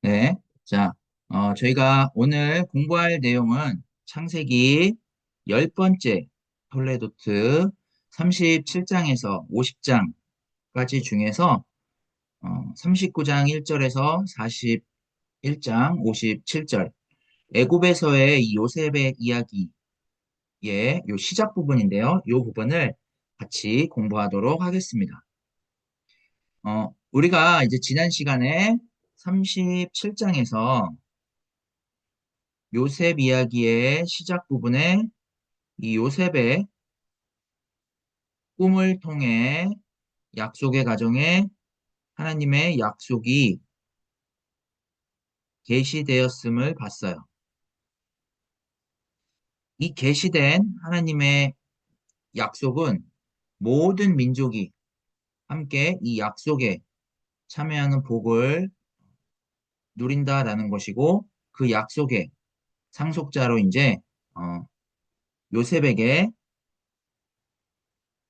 네. 자, 저희가 오늘 공부할 내용은 창세기 10번째 톨레도트 37장에서 50장까지 중에서 39장 1절에서 41장 57절 애굽에서의 이 요셉의 이야기의 요 시작 부분인데요. 이 부분을 같이 공부하도록 하겠습니다. 우리가 이제 지난 시간에 37장에서 요셉 이야기의 시작 부분에 이 요셉의 꿈을 통해 약속의 가정에 하나님의 약속이 계시되었음을 봤어요. 이 계시된 하나님의 약속은 모든 민족이 함께 이 약속에 참여하는 복을 누린다라는 것이고 그 약속의 상속자로 이제 어, 요셉에게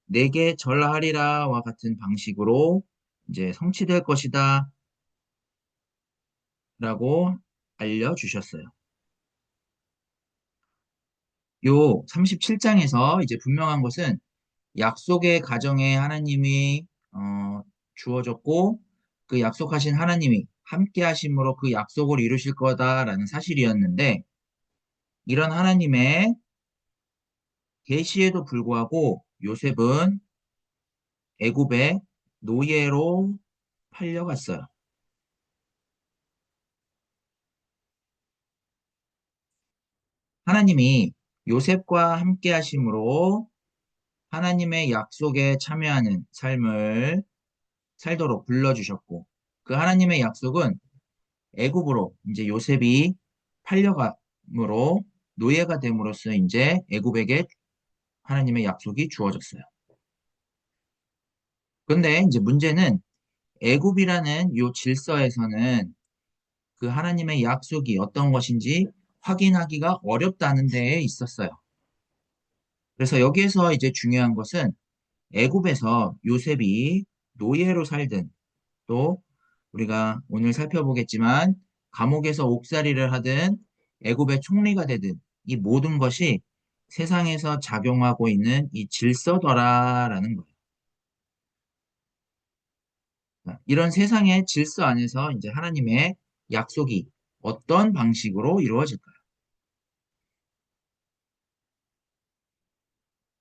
내게 절하리라와 같은 방식으로 이제 성취될 것이다 라고 알려주셨어요. 요 37장에서 이제 분명한 것은 약속의 가정에 하나님이 주어졌고 그 약속하신 하나님이 함께 하심으로 그 약속을 이루실 거다라는 사실이었는데 이런 하나님의 계시에도 불구하고 요셉은 애굽의 노예로 팔려갔어요. 하나님이 요셉과 함께 하심으로 하나님의 약속에 참여하는 삶을 살도록 불러주셨고 그 하나님의 약속은 애굽으로 이제 요셉이 팔려감으로 노예가 됨으로써 이제 애굽에게 하나님의 약속이 주어졌어요. 그런데 이제 문제는 애굽이라는 요 질서에서는 그 하나님의 약속이 어떤 것인지 확인하기가 어렵다는 데에 있었어요. 그래서 여기에서 이제 중요한 것은 애굽에서 요셉이 노예로 살든 또 우리가 오늘 살펴보겠지만 감옥에서 옥살이를 하든 애굽의 총리가 되든 이 모든 것이 세상에서 작용하고 있는 이 질서더라라는 거예요. 이런 세상의 질서 안에서 이제 하나님의 약속이 어떤 방식으로 이루어질까요?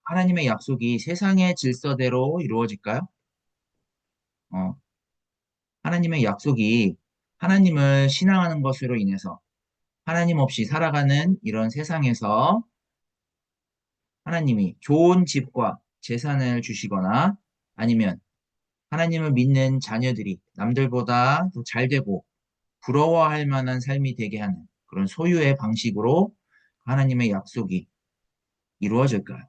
하나님의 약속이 세상의 질서대로 이루어질까요? 어, 하나님의 약속이 하나님을 신앙하는 것으로 인해서 하나님 없이 살아가는 이런 세상에서 하나님이 좋은 집과 재산을 주시거나 아니면 하나님을 믿는 자녀들이 남들보다 더 잘되고 부러워할 만한 삶이 되게 하는 그런 소유의 방식으로 하나님의 약속이 이루어질까요?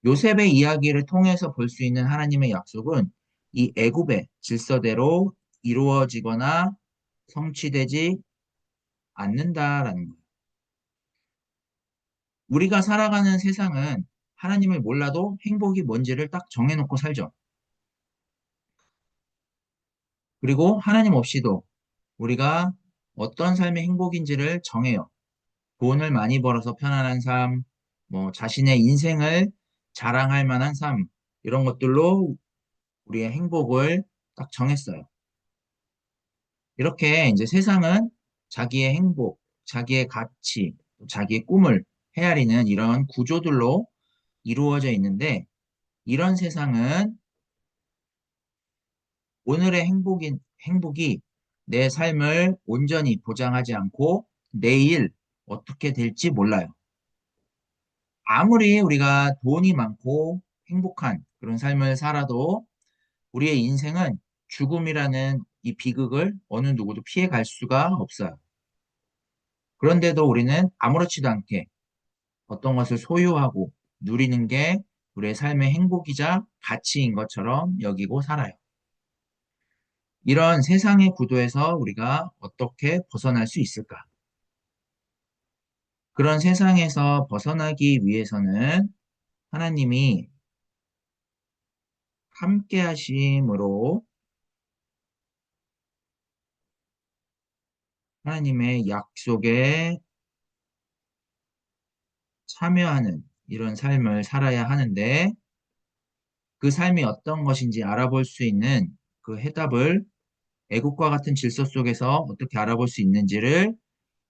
요셉의 이야기를 통해서 볼 수 있는 하나님의 약속은 이 애굽의 질서대로 이루어지거나 성취되지 않는다라는 거예요. 우리가 살아가는 세상은 하나님을 몰라도 행복이 뭔지를 딱 정해놓고 살죠. 그리고 하나님 없이도 우리가 어떤 삶의 행복인지를 정해요. 돈을 많이 벌어서 편안한 삶, 뭐 자신의 인생을 자랑할 만한 삶, 이런 것들로 우리의 행복을 딱 정했어요. 이렇게 이제 세상은 자기의 행복, 자기의 가치, 자기의 꿈을 헤아리는 이런 구조들로 이루어져 있는데 이런 세상은 오늘의 행복이 내 삶을 온전히 보장하지 않고 내일 어떻게 될지 몰라요. 아무리 우리가 돈이 많고 행복한 그런 삶을 살아도 우리의 인생은 죽음이라는 이 비극을 어느 누구도 피해 갈 수가 없어요. 그런데도 우리는 아무렇지도 않게 어떤 것을 소유하고 누리는 게 우리의 삶의 행복이자 가치인 것처럼 여기고 살아요. 이런 세상의 구도에서 우리가 어떻게 벗어날 수 있을까? 그런 세상에서 벗어나기 위해서는 하나님이 함께 하심으로 하나님의 약속에 참여하는 이런 삶을 살아야 하는데 그 삶이 어떤 것인지 알아볼 수 있는 그 해답을 애국과 같은 질서 속에서 어떻게 알아볼 수 있는지를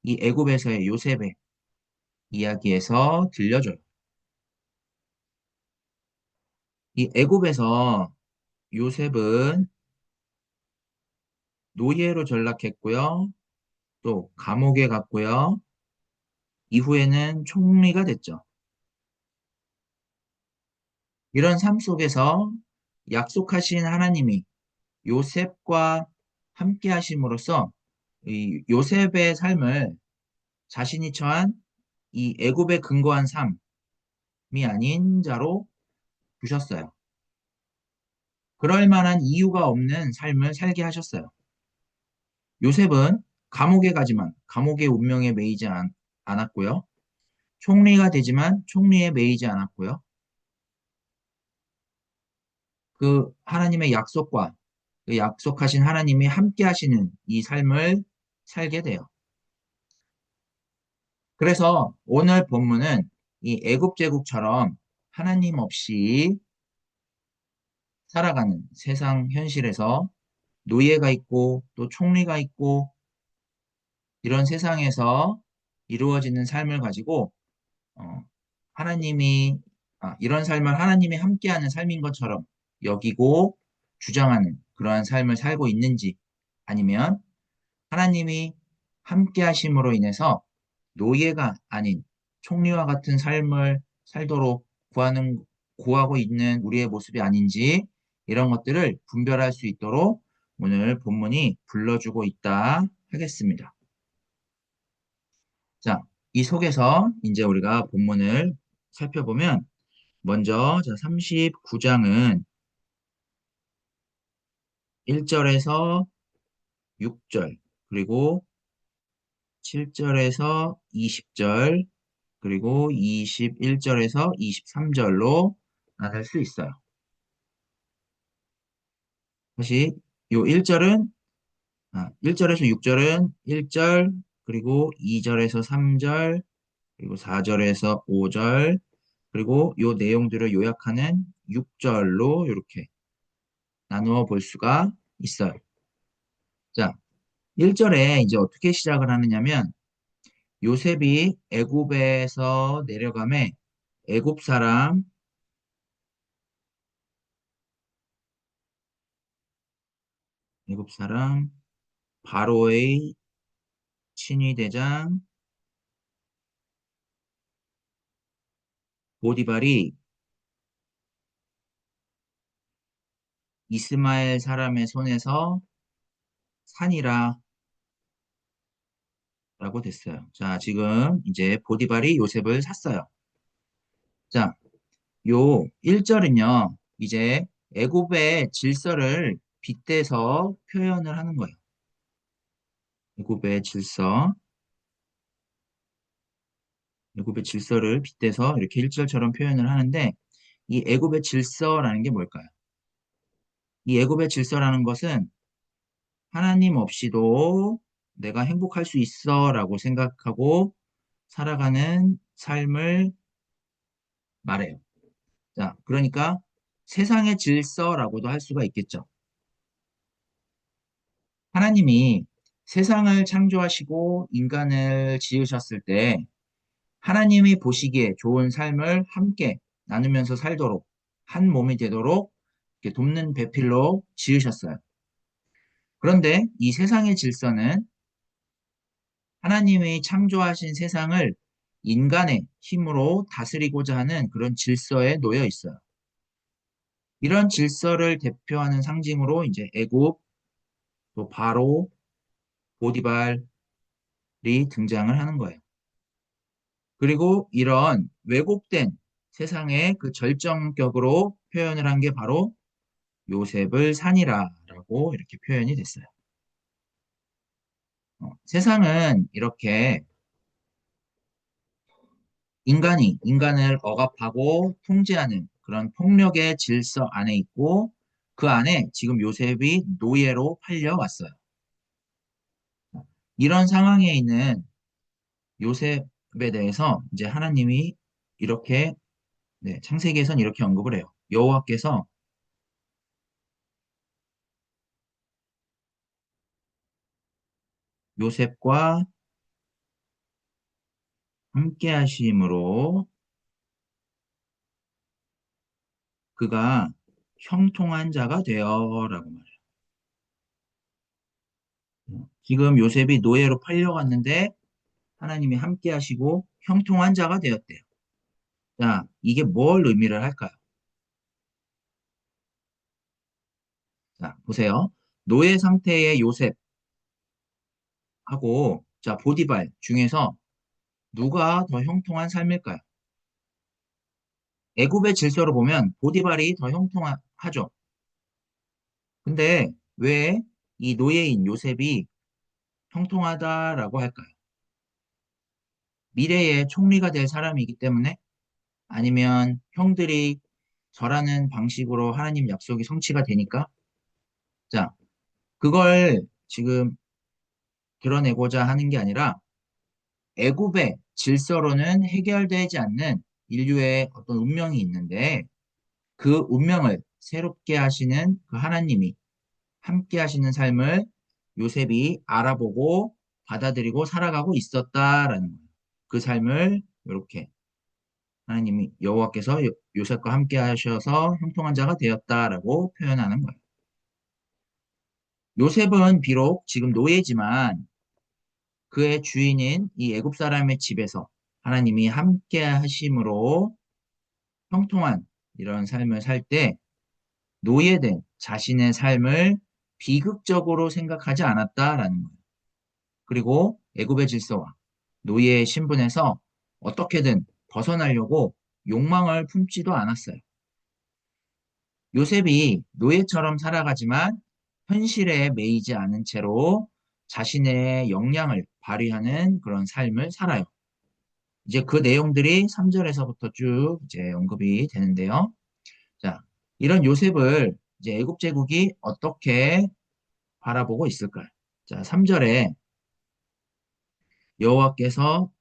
이 애굽에서의 요셉의 이야기에서 들려줘요. 이 애굽에서 요셉은 노예로 전락했고요. 또 감옥에 갔고요. 이후에는 총리가 됐죠. 이런 삶 속에서 약속하신 하나님이 요셉과 함께 하심으로써 이 요셉의 삶을 자신이 처한 이 애굽에 근거한 삶이 아닌 자로 두셨어요. 그럴 만한 이유가 없는 삶을 살게 하셨어요. 요셉은 감옥에 가지만 감옥의 운명에 매이지 않았고요. 총리가 되지만 총리에 매이지 않았고요. 그 하나님의 약속과 그 약속하신 하나님이 함께 하시는 이 삶을 살게 돼요. 그래서 오늘 본문은 이 애굽 제국처럼 하나님 없이 살아가는 세상 현실에서 노예가 있고 또 총리가 있고 이런 세상에서 이루어지는 삶을 가지고 어, 하나님이 이런 삶을 하나님이 함께하는 삶인 것처럼 여기고 주장하는 그러한 삶을 살고 있는지 아니면 하나님이 함께하심으로 인해서 노예가 아닌 총리와 같은 삶을 살도록 구하고 있는 우리의 모습이 아닌지 이런 것들을 분별할 수 있도록 오늘 본문이 불러주고 있다 하겠습니다. 자, 이 속에서 이제 우리가 본문을 살펴보면 먼저 39장은 1절에서 6절 그리고 7절에서 20절 그리고 21절에서 23절로 나눌 수 있어요. 다시 요 1절에서 6절은 1절 그리고 2절에서 3절 그리고 4절에서 5절 그리고 요 내용들을 요약하는 6절로 이렇게 나누어 볼 수가 있어요. 자, 1절에 이제 어떻게 시작을 하느냐면 요셉이 애굽에서 내려가매 애굽 사람 애굽 사람 바로의 친위대장 보디발이 이스마엘 사람의 손에서 산이라 라고 됐어요. 자, 지금 이제 보디발이 요셉을 샀어요. 자, 요 1절은요, 이제 애굽의 질서를 빗대서 표현을 하는 거예요. 애굽의 질서, 애굽의 질서를 빗대서 이렇게 1절처럼 표현을 하는데, 이 애굽의 질서라는 게 뭘까요? 이 애굽의 질서라는 것은 하나님 없이도 내가 행복할 수 있어 라고 생각하고 살아가는 삶을 말해요. 자, 그러니까 세상의 질서라고도 할 수가 있겠죠. 하나님이 세상을 창조하시고 인간을 지으셨을 때 하나님이 보시기에 좋은 삶을 함께 나누면서 살도록 한 몸이 되도록 이렇게 돕는 배필로 지으셨어요. 그런데 이 세상의 질서는 하나님이 창조하신 세상을 인간의 힘으로 다스리고자 하는 그런 질서에 놓여 있어요. 이런 질서를 대표하는 상징으로 이제 애굽, 또 바로, 보디발이 등장을 하는 거예요. 그리고 이런 왜곡된 세상의 그 절정격으로 표현을 한 게 바로 요셉을 산이라라고 이렇게 표현이 됐어요. 세상은 이렇게 인간이 인간을 억압하고 통제하는 그런 폭력의 질서 안에 있고 그 안에 지금 요셉이 노예로 팔려왔어요. 이런 상황에 있는 요셉에 대해서 이제 하나님이 이렇게 네, 창세기에선 이렇게 언급을 해요. 여호와께서 요셉과 함께 하심으로 그가 형통한 자가 되어라고 말해요. 지금 요셉이 노예로 팔려갔는데 하나님이 함께 하시고 형통한 자가 되었대요. 자, 이게 뭘 의미를 할까요? 자, 보세요. 노예 상태의 요셉하고 자, 보디발 중에서 누가 더 형통한 삶일까요? 애굽의 질서로 보면 보디발이 더 형통하죠. 근데 왜 이 노예인 요셉이 형통하다라고 할까요? 미래의 총리가 될 사람이기 때문에 아니면 형들이 절하는 방식으로 하나님 약속이 성취가 되니까 자, 그걸 지금 드러내고자 하는 게 아니라 애굽의 질서로는 해결되지 않는 인류의 어떤 운명이 있는데 그 운명을 새롭게 하시는 그 하나님이 함께 하시는 삶을 요셉이 알아보고 받아들이고 살아가고 있었다라는 거예요. 그 삶을 이렇게 하나님이 여호와께서 요셉과 함께 하셔서 형통한 자가 되었다라고 표현하는 거예요. 요셉은 비록 지금 노예지만 그의 주인인 이 애굽 사람의 집에서 하나님이 함께 하심으로 형통한 이런 삶을 살 때 노예된 자신의 삶을 비극적으로 생각하지 않았다라는 거예요. 그리고 애굽의 질서와 노예의 신분에서 어떻게든 벗어나려고 욕망을 품지도 않았어요. 요셉이 노예처럼 살아가지만 현실에 매이지 않은 채로 자신의 역량을 발휘하는 그런 삶을 살아요. 이제 그 내용들이 3절에서부터 쭉 이제 언급이 되는데요. 자, 이런 요셉을 이제 애굽 제국이 어떻게 바라보고 있을까요? 자, 3절에 여호와께서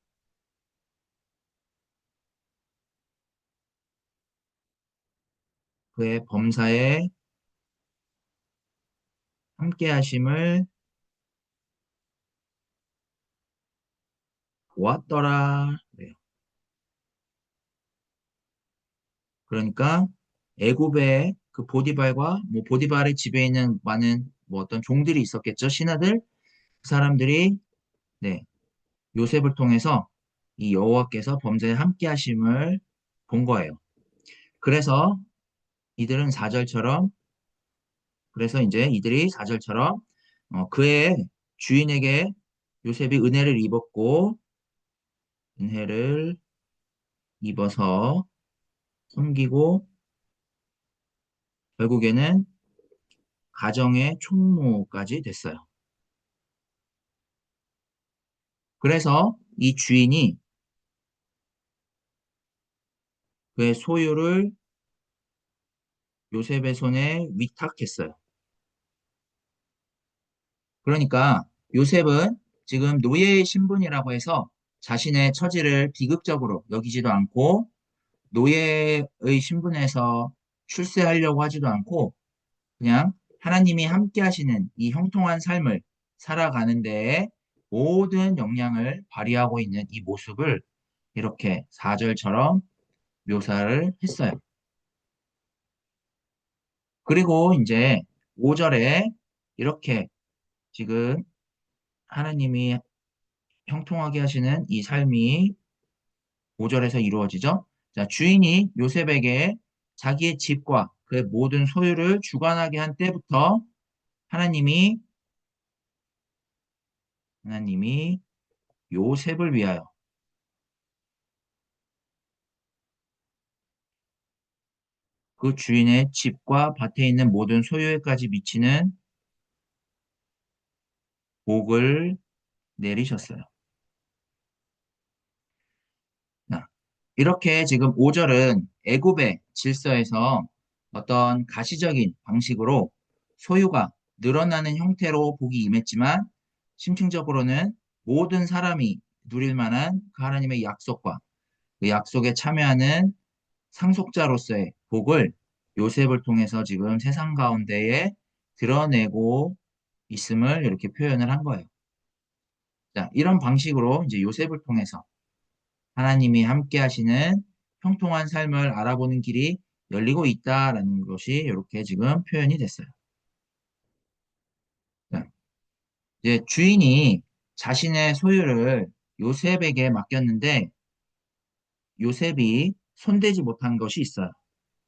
그의 범사에 함께 하심을 보았더라. 그래요. 그러니까 애굽의 그 보디발과 뭐 보디발의 집에 있는 많은 뭐 어떤 종들이 있었겠죠. 신하들 그 사람들이 네, 요셉을 통해서 이 여호와께서 범사에 함께 하심을 본 거예요. 그래서 이들은 4절처럼 그래서 이제 이들이 4절처럼 그의 주인에게 요셉이 은혜를 입었고 은혜를 입어서 섬기고 결국에는 가정의 총무까지 됐어요. 그래서 이 주인이 그의 소유를 요셉의 손에 위탁했어요. 그러니까 요셉은 지금 노예의 신분이라고 해서 자신의 처지를 비극적으로 여기지도 않고 노예의 신분에서 출세하려고 하지도 않고 그냥 하나님이 함께 하시는 이 형통한 삶을 살아가는 데에 모든 역량을 발휘하고 있는 이 모습을 이렇게 4절처럼 묘사를 했어요. 그리고 이제 5절에 이렇게 지금 하나님이 형통하게 하시는 이 삶이 5절에서 이루어지죠. 자, 주인이 요셉에게 자기의 집과 그의 모든 소유를 주관하게 한 때부터 하나님이 하나님이 요셉을 위하여 그 주인의 집과 밭에 있는 모든 소유에까지 미치는 복을 내리셨어요. 자, 이렇게 지금 5절은 애굽의 질서에서 어떤 가시적인 방식으로 소유가 늘어나는 형태로 복이 임했지만 심층적으로는 모든 사람이 누릴 만한 그 하나님의 약속과 그 약속에 참여하는 상속자로서의 복을 요셉을 통해서 지금 세상 가운데에 드러내고 있음을 이렇게 표현을 한 거예요. 자, 이런 방식으로 이제 요셉을 통해서 하나님이 함께 하시는 형통한 삶을 알아보는 길이 열리고 있다라는 것이 이렇게 지금 표현이 됐어요. 자, 이제 주인이 자신의 소유를 요셉에게 맡겼는데 요셉이 손대지 못한 것이 있어요.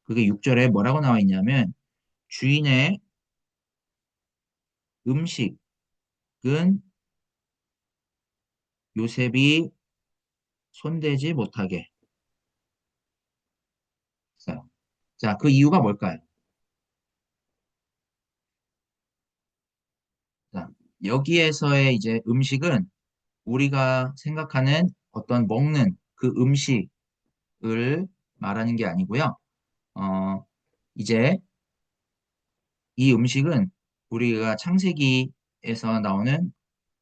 그게 6절에 뭐라고 나와 있냐면 주인의 음식은 요셉이 손대지 못하게 했어요. 자, 그 이유가 뭘까요? 자, 여기에서의 이제 음식은 우리가 생각하는 어떤 먹는 그 음식을 말하는 게 아니고요. 어, 이제 이 음식은 우리가 창세기에서 나오는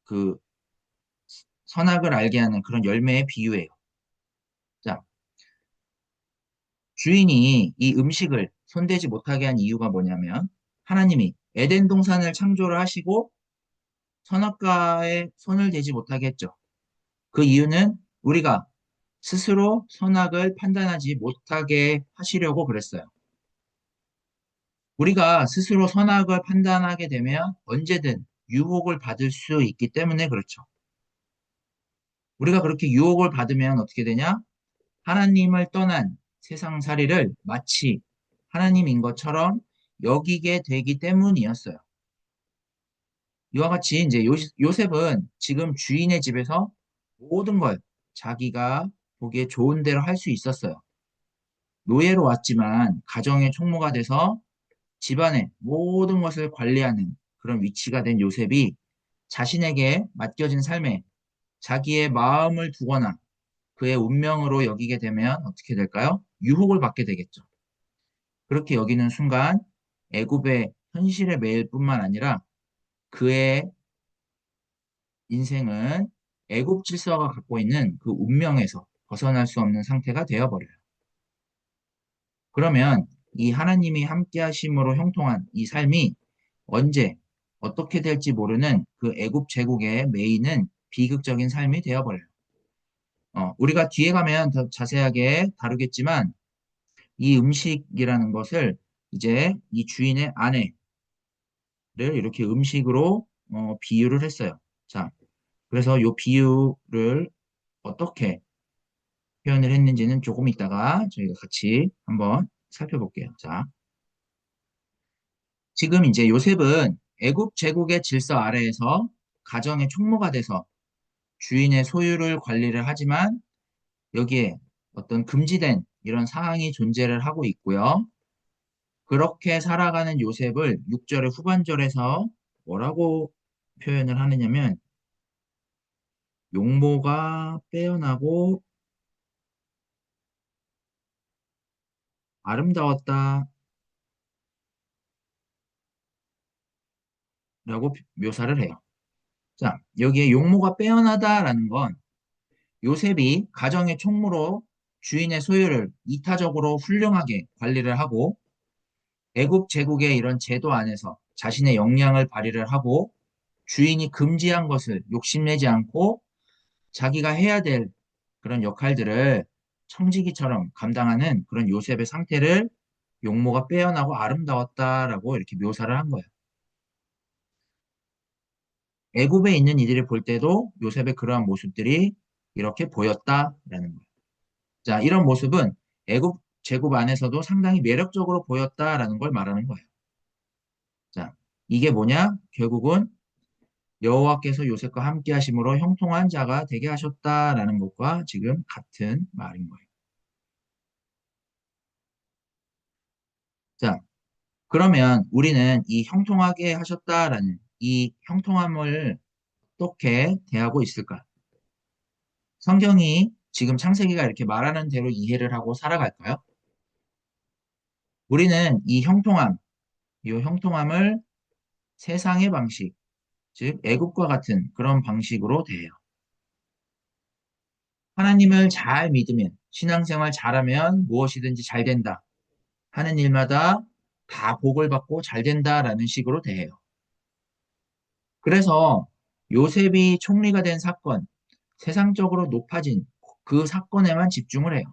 그 선악을 알게 하는 그런 열매의 비유예요. 자, 주인이 이 음식을 손대지 못하게 한 이유가 뭐냐면 하나님이 에덴 동산을 창조를 하시고 선악과에 손을 대지 못하게 했죠. 그 이유는 우리가 스스로 선악을 판단하지 못하게 하시려고 그랬어요. 우리가 스스로 선악을 판단하게 되면 언제든 유혹을 받을 수 있기 때문에 그렇죠. 우리가 그렇게 유혹을 받으면 어떻게 되냐? 하나님을 떠난 세상살이를 마치 하나님인 것처럼 여기게 되기 때문이었어요. 이와 같이 이제 요셉은 지금 주인의 집에서 모든 걸 자기가 보기에 좋은 대로 할 수 있었어요. 노예로 왔지만 가정의 총무가 돼서 집안의 모든 것을 관리하는 그런 위치가 된 요셉이 자신에게 맡겨진 삶에 자기의 마음을 두거나 그의 운명으로 여기게 되면 어떻게 될까요? 유혹을 받게 되겠죠. 그렇게 여기는 순간 애굽의 현실에 매일 뿐만 아니라 그의 인생은 애굽 질서가 갖고 있는 그 운명에서 벗어날 수 없는 상태가 되어버려요. 그러면 이 하나님이 함께 하심으로 형통한 이 삶이 언제 어떻게 될지 모르는 그 애굽 제국의 메인은 비극적인 삶이 되어버려요. 우리가 뒤에 가면 더 자세하게 다루겠지만 이 음식이라는 것을 이제 이 주인의 아내를 이렇게 음식으로 비유를 했어요. 자, 그래서 이 비유를 어떻게 표현을 했는지는 조금 이따가 저희가 같이 한번 살펴볼게요. 자, 지금 이제 요셉은 애굽 제국의 질서 아래에서 가정의 총무가 돼서 주인의 소유를 관리를 하지만 여기에 어떤 금지된 이런 사항이 존재를 하고 있고요. 그렇게 살아가는 요셉을 6절의 후반절에서 뭐라고 표현을 하느냐면 용모가 빼어나고 아름다웠다라고 묘사를 해요. 자, 여기에 용모가 빼어나다라는 건 요셉이 가정의 총무로 주인의 소유를 이타적으로 훌륭하게 관리를 하고 애굽 제국의 이런 제도 안에서 자신의 역량을 발휘를 하고 주인이 금지한 것을 욕심내지 않고 자기가 해야 될 그런 역할들을 청지기처럼 감당하는 그런 요셉의 상태를 용모가 빼어나고 아름다웠다라고 이렇게 묘사를 한 거예요. 애굽에 있는 이들이 볼 때도 요셉의 그러한 모습들이 이렇게 보였다라는 거예요. 자, 이런 모습은 애굽 제국 안에서도 상당히 매력적으로 보였다라는 걸 말하는 거예요. 자, 이게 뭐냐? 결국은 여호와께서 요셉과 함께 하심으로 형통한 자가 되게 하셨다라는 것과 지금 같은 말인 거예요. 자, 그러면 우리는 이 형통하게 하셨다라는 이 형통함을 어떻게 대하고 있을까? 성경이 지금 창세기가 이렇게 말하는 대로 이해를 하고 살아갈까요? 우리는 이 형통함을 세상의 방식, 즉 애국과 같은 그런 방식으로 대해요. 하나님을 잘 믿으면, 신앙생활 잘하면 무엇이든지 잘 된다. 하는 일마다 다 복을 받고 잘 된다라는 식으로 대해요. 그래서 요셉이 총리가 된 사건, 세상적으로 높아진 그 사건에만 집중을 해요.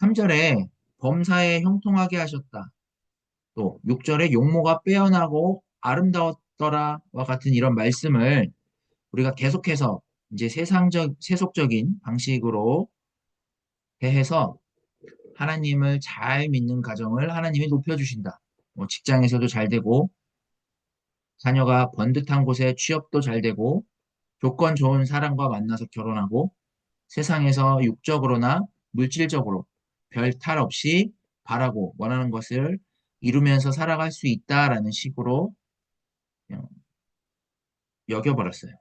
3절에 범사에 형통하게 하셨다. 또 6절에 용모가 빼어나고 아름다웠더라와 같은 이런 말씀을 우리가 계속해서 이제 세속적인 방식으로 대해서 하나님을 잘 믿는 가정을 하나님이 높여주신다. 뭐 직장에서도 잘 되고, 자녀가 번듯한 곳에 취업도 잘 되고, 조건 좋은 사람과 만나서 결혼하고, 세상에서 육적으로나 물질적으로 별 탈 없이 바라고 원하는 것을 이루면서 살아갈 수 있다라는 식으로 그냥 여겨버렸어요.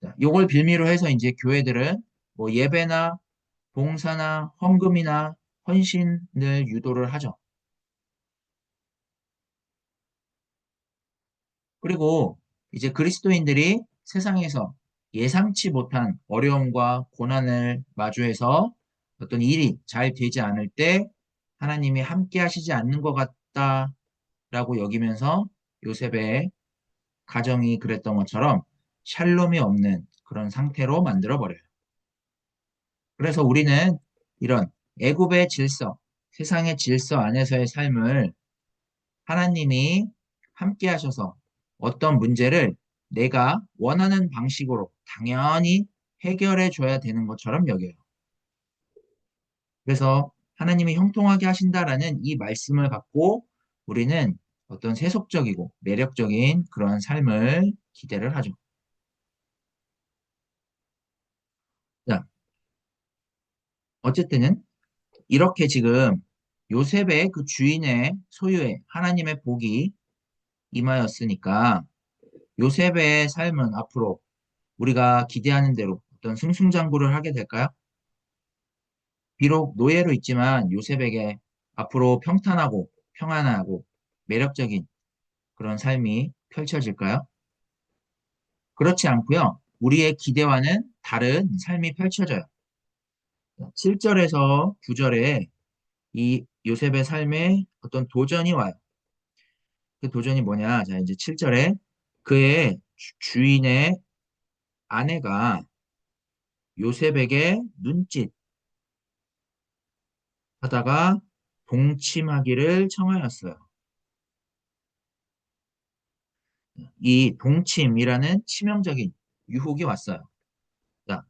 자, 요걸 빌미로 해서 이제 교회들은 뭐 예배나 봉사나 헌금이나 헌신을 유도를 하죠. 그리고 이제 그리스도인들이 세상에서 예상치 못한 어려움과 고난을 마주해서 어떤 일이 잘 되지 않을 때 하나님이 함께 하시지 않는 것 같다라고 여기면서 요셉의 가정이 그랬던 것처럼 샬롬이 없는 그런 상태로 만들어 버려요. 그래서 우리는 이런 애굽의 질서, 세상의 질서 안에서의 삶을 하나님이 함께 하셔서 어떤 문제를 내가 원하는 방식으로 당연히 해결해 줘야 되는 것처럼 여겨요. 그래서 하나님이 형통하게 하신다라는 이 말씀을 갖고 우리는 어떤 세속적이고 매력적인 그런 삶을 기대를 하죠. 자, 어쨌든 이렇게 지금 요셉의 그 주인의 소유의 하나님의 복이 임하였으니까 요셉의 삶은 앞으로 우리가 기대하는 대로 어떤 승승장구를 하게 될까요? 비록 노예로 있지만 요셉에게 앞으로 평탄하고 평안하고 매력적인 그런 삶이 펼쳐질까요? 그렇지 않고요. 우리의 기대와는 다른 삶이 펼쳐져요. 7절에서 9절에 이 요셉의 삶에 어떤 도전이 와요. 그 도전이 뭐냐? 자, 이제 7절에 그의 주인의 아내가 요셉에게 눈짓 하다가 동침하기를 청하였어요. 이 동침이라는 치명적인 유혹이 왔어요. 자,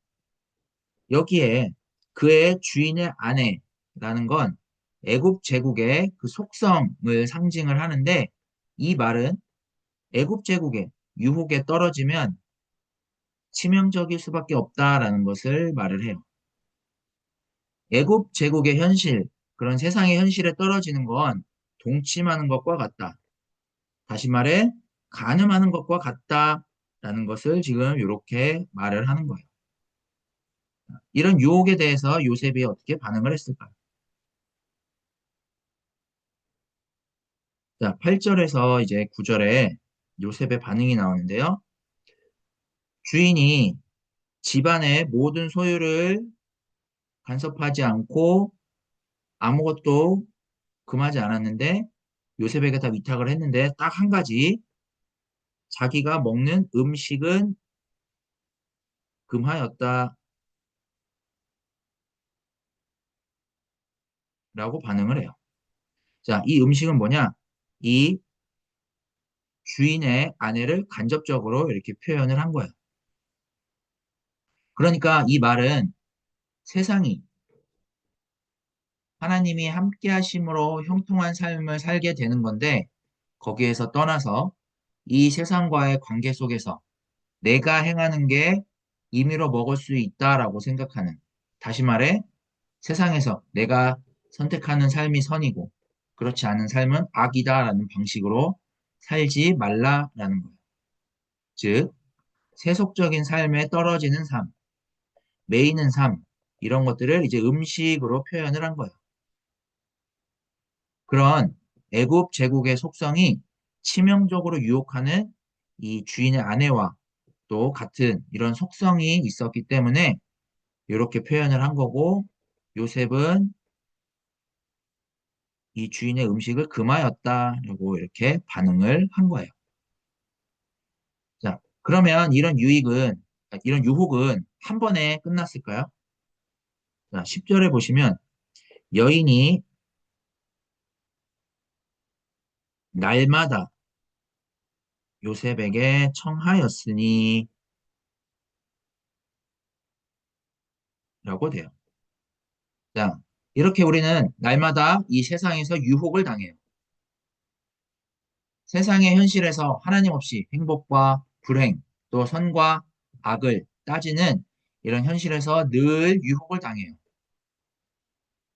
여기에 그의 주인의 아내라는 건 애굽 제국의 그 속성을 상징을 하는데 이 말은 애굽 제국의 유혹에 떨어지면 치명적일 수밖에 없다라는 것을 말을 해요. 애굽 제국의 현실, 그런 세상의 현실에 떨어지는 건 동침하는 것과 같다. 다시 말해 간음하는 것과 같다라는 것을 지금 이렇게 말을 하는 거예요. 이런 유혹에 대해서 요셉이 어떻게 반응을 했을까? 자, 8절에서 이제 9절에 요셉의 반응이 나오는데요. 주인이 집안의 모든 소유를 간섭하지 않고 아무것도 금하지 않았는데 요셉에게 다 위탁을 했는데 딱 한 가지 자기가 먹는 음식은 금하였다라고 반응을 해요. 자, 이 음식은 뭐냐? 이 주인의 아내를 간접적으로 이렇게 표현을 한 거예요. 그러니까 이 말은 세상이 하나님이 함께 하심으로 형통한 삶을 살게 되는 건데 거기에서 떠나서 이 세상과의 관계 속에서 내가 행하는 게 임의로 먹을 수 있다라고 생각하는 다시 말해 세상에서 내가 선택하는 삶이 선이고 그렇지 않은 삶은 악이다라는 방식으로 살지 말라라는 거예요. 즉 세속적인 삶에 떨어지는 삶, 매이는 삶 이런 것들을 이제 음식으로 표현을 한 거예요. 그런 애굽 제국의 속성이 치명적으로 유혹하는 이 주인의 아내와 또 같은 이런 속성이 있었기 때문에 이렇게 표현을 한 거고 요셉은 이 주인의 음식을 금하였다라고 이렇게 반응을 한 거예요. 자, 그러면 이런 유혹은 한 번에 끝났을까요? 자, 10절에 보시면 여인이 날마다 요셉에게 청하였으니 라고 돼요. 자, 이렇게 우리는 날마다 이 세상에서 유혹을 당해요. 세상의 현실에서 하나님 없이 행복과 불행, 또 선과 악을 따지는 이런 현실에서 늘 유혹을 당해요.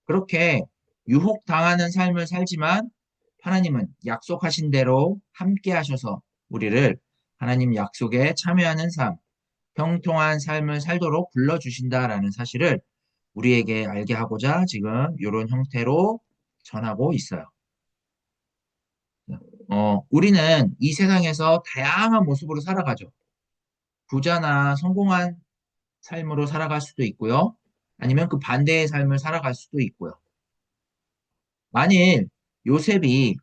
그렇게 유혹당하는 삶을 살지만 하나님은 약속하신 대로 함께 하셔서 우리를 하나님 약속에 참여하는 삶, 형통한 삶을 살도록 불러주신다라는 사실을 우리에게 알게 하고자 지금 이런 형태로 전하고 있어요. 우리는 이 세상에서 다양한 모습으로 살아가죠. 부자나 성공한 삶으로 살아갈 수도 있고요. 아니면 그 반대의 삶을 살아갈 수도 있고요. 만일 요셉이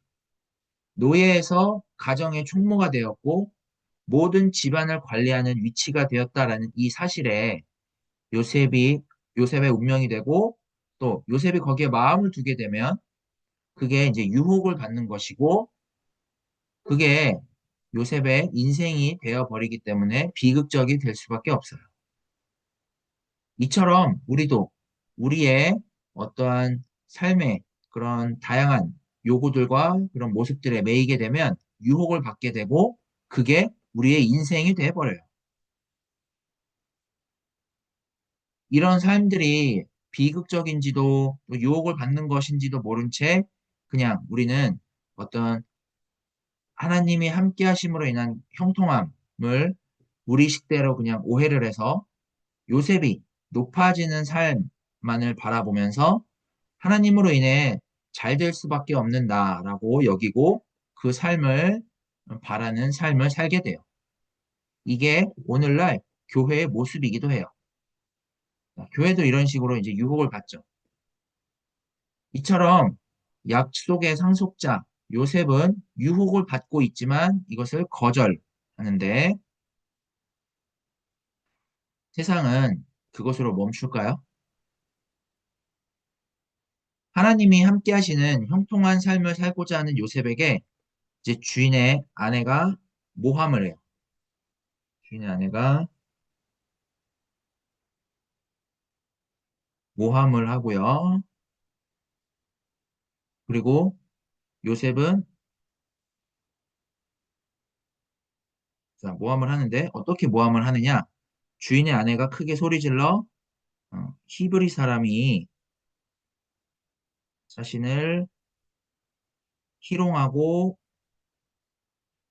노예에서 가정의 총무가 되었고 모든 집안을 관리하는 위치가 되었다라는 이 사실에 요셉이 요셉의 운명이 되고 또 요셉이 거기에 마음을 두게 되면 그게 이제 유혹을 받는 것이고 그게 요셉의 인생이 되어버리기 때문에 비극적이 될 수밖에 없어요. 이처럼 우리도 우리의 어떠한 삶의 그런 다양한 요구들과 그런 모습들에 매이게 되면 유혹을 받게 되고 그게 우리의 인생이 돼버려요. 이런 삶들이 비극적인지도 또 유혹을 받는 것인지도 모른 채 그냥 우리는 어떤 하나님이 함께 하심으로 인한 형통함을 우리 식대로 그냥 오해를 해서 요셉이 높아지는 삶만을 바라보면서 하나님으로 인해 잘 될 수밖에 없는 나라고 여기고 그 삶을 바라는 삶을 살게 돼요. 이게 오늘날 교회의 모습이기도 해요. 교회도 이런 식으로 이제 유혹을 받죠. 이처럼 약속의 상속자 요셉은 유혹을 받고 있지만 이것을 거절하는데 세상은 그것으로 멈출까요? 하나님이 함께 하시는 형통한 삶을 살고자 하는 요셉에게 이제 주인의 아내가 모함을 해요. 주인의 아내가 모함을 하고요. 그리고 요셉은 자, 모함을 하는데 어떻게 모함을 하느냐? 주인의 아내가 크게 소리질러 히브리 사람이 자신을 희롱하고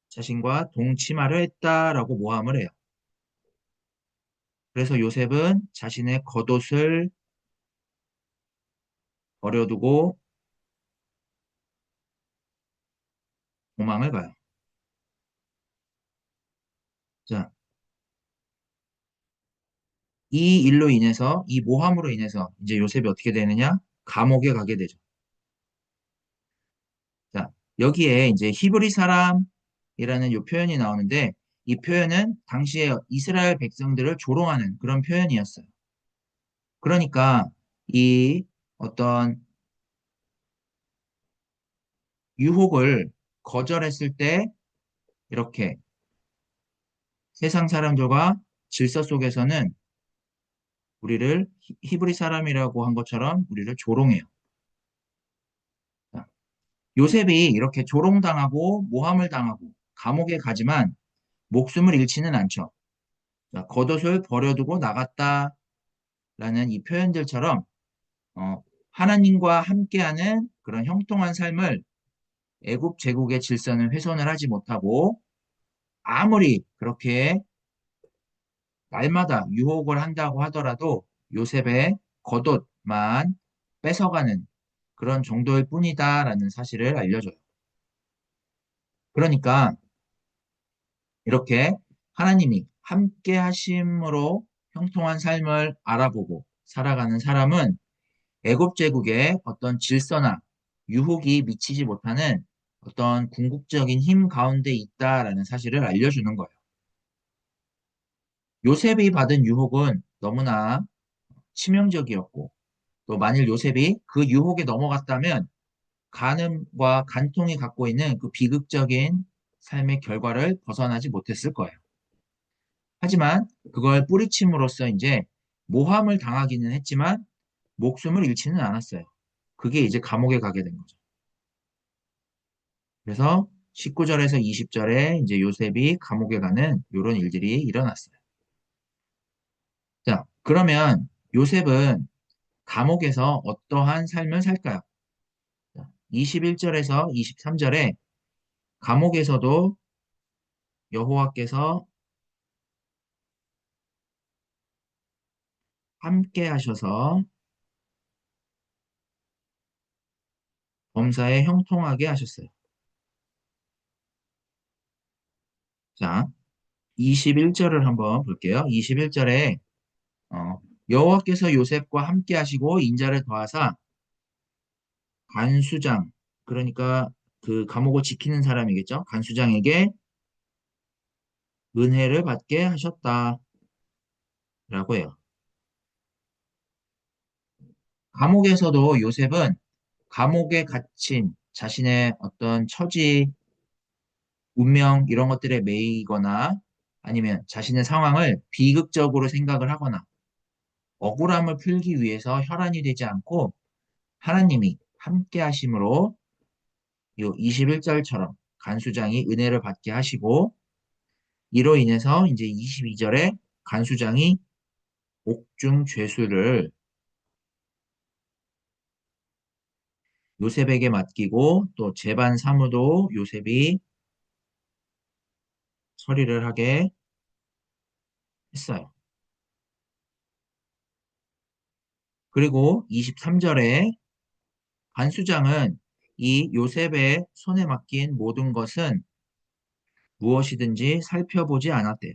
자신과 동침하려 했다라고 모함을 해요. 그래서 요셉은 자신의 겉옷을 버려두고 도망을 가요. 자, 이 일로 인해서, 이 모함으로 인해서 이제 요셉이 어떻게 되느냐? 감옥에 가게 되죠. 자, 여기에 이제 히브리 사람이라는 이 표현이 나오는데 이 표현은 당시에 이스라엘 백성들을 조롱하는 그런 표현이었어요. 그러니까 이 어떤 유혹을 거절했을 때 이렇게 세상 사람들과 질서 속에서는 우리를 히브리 사람이라고 한 것처럼 우리를 조롱해요. 자, 요셉이 이렇게 조롱당하고 모함을 당하고 감옥에 가지만 목숨을 잃지는 않죠. 자, 겉옷을 버려두고 나갔다라는 이 표현들처럼 하나님과 함께하는 그런 형통한 삶을 애굽 제국의 질서는 훼손을 하지 못하고 아무리 그렇게 날마다 유혹을 한다고 하더라도 요셉의 겉옷만 뺏어가는 그런 정도일 뿐이다라는 사실을 알려줘요. 그러니까 이렇게 하나님이 함께 하심으로 형통한 삶을 알아보고 살아가는 사람은 애굽 제국의 어떤 질서나 유혹이 미치지 못하는 어떤 궁극적인 힘 가운데 있다라는 사실을 알려주는 거예요. 요셉이 받은 유혹은 너무나 치명적이었고, 또 만일 요셉이 그 유혹에 넘어갔다면 간음과 간통이 갖고 있는 그 비극적인 삶의 결과를 벗어나지 못했을 거예요. 하지만 그걸 뿌리침으로써 이제 모함을 당하기는 했지만 목숨을 잃지는 않았어요. 그게 이제 감옥에 가게 된 거죠. 그래서 19절에서 20절에 이제 요셉이 감옥에 가는 이런 일들이 일어났어요. 자, 그러면 요셉은 감옥에서 어떠한 삶을 살까요? 21절에서 23절에 감옥에서도 여호와께서 함께 하셔서 범사에 형통하게 하셨어요. 자, 21절을 한번 볼게요. 21절에 여호와께서 요셉과 함께 하시고 인자를 더하사 간수장, 그러니까 그 감옥을 지키는 사람이겠죠. 간수장에게 은혜를 받게 하셨다라고 해요. 감옥에서도 요셉은 감옥에 갇힌 자신의 어떤 처지, 운명 이런 것들에 매이거나 아니면 자신의 상황을 비극적으로 생각을 하거나 억울함을 풀기 위해서 혈안이 되지 않고 하나님이 함께 하심으로 요 21절처럼 간수장이 은혜를 받게 하시고 이로 인해서 이제 22절에 간수장이 옥중 죄수를 요셉에게 맡기고 또 재반 사무도 요셉이 처리를 하게 했어요. 그리고 23절에 간수장은 이 요셉의 손에 맡긴 모든 것은 무엇이든지 살펴보지 않았대요.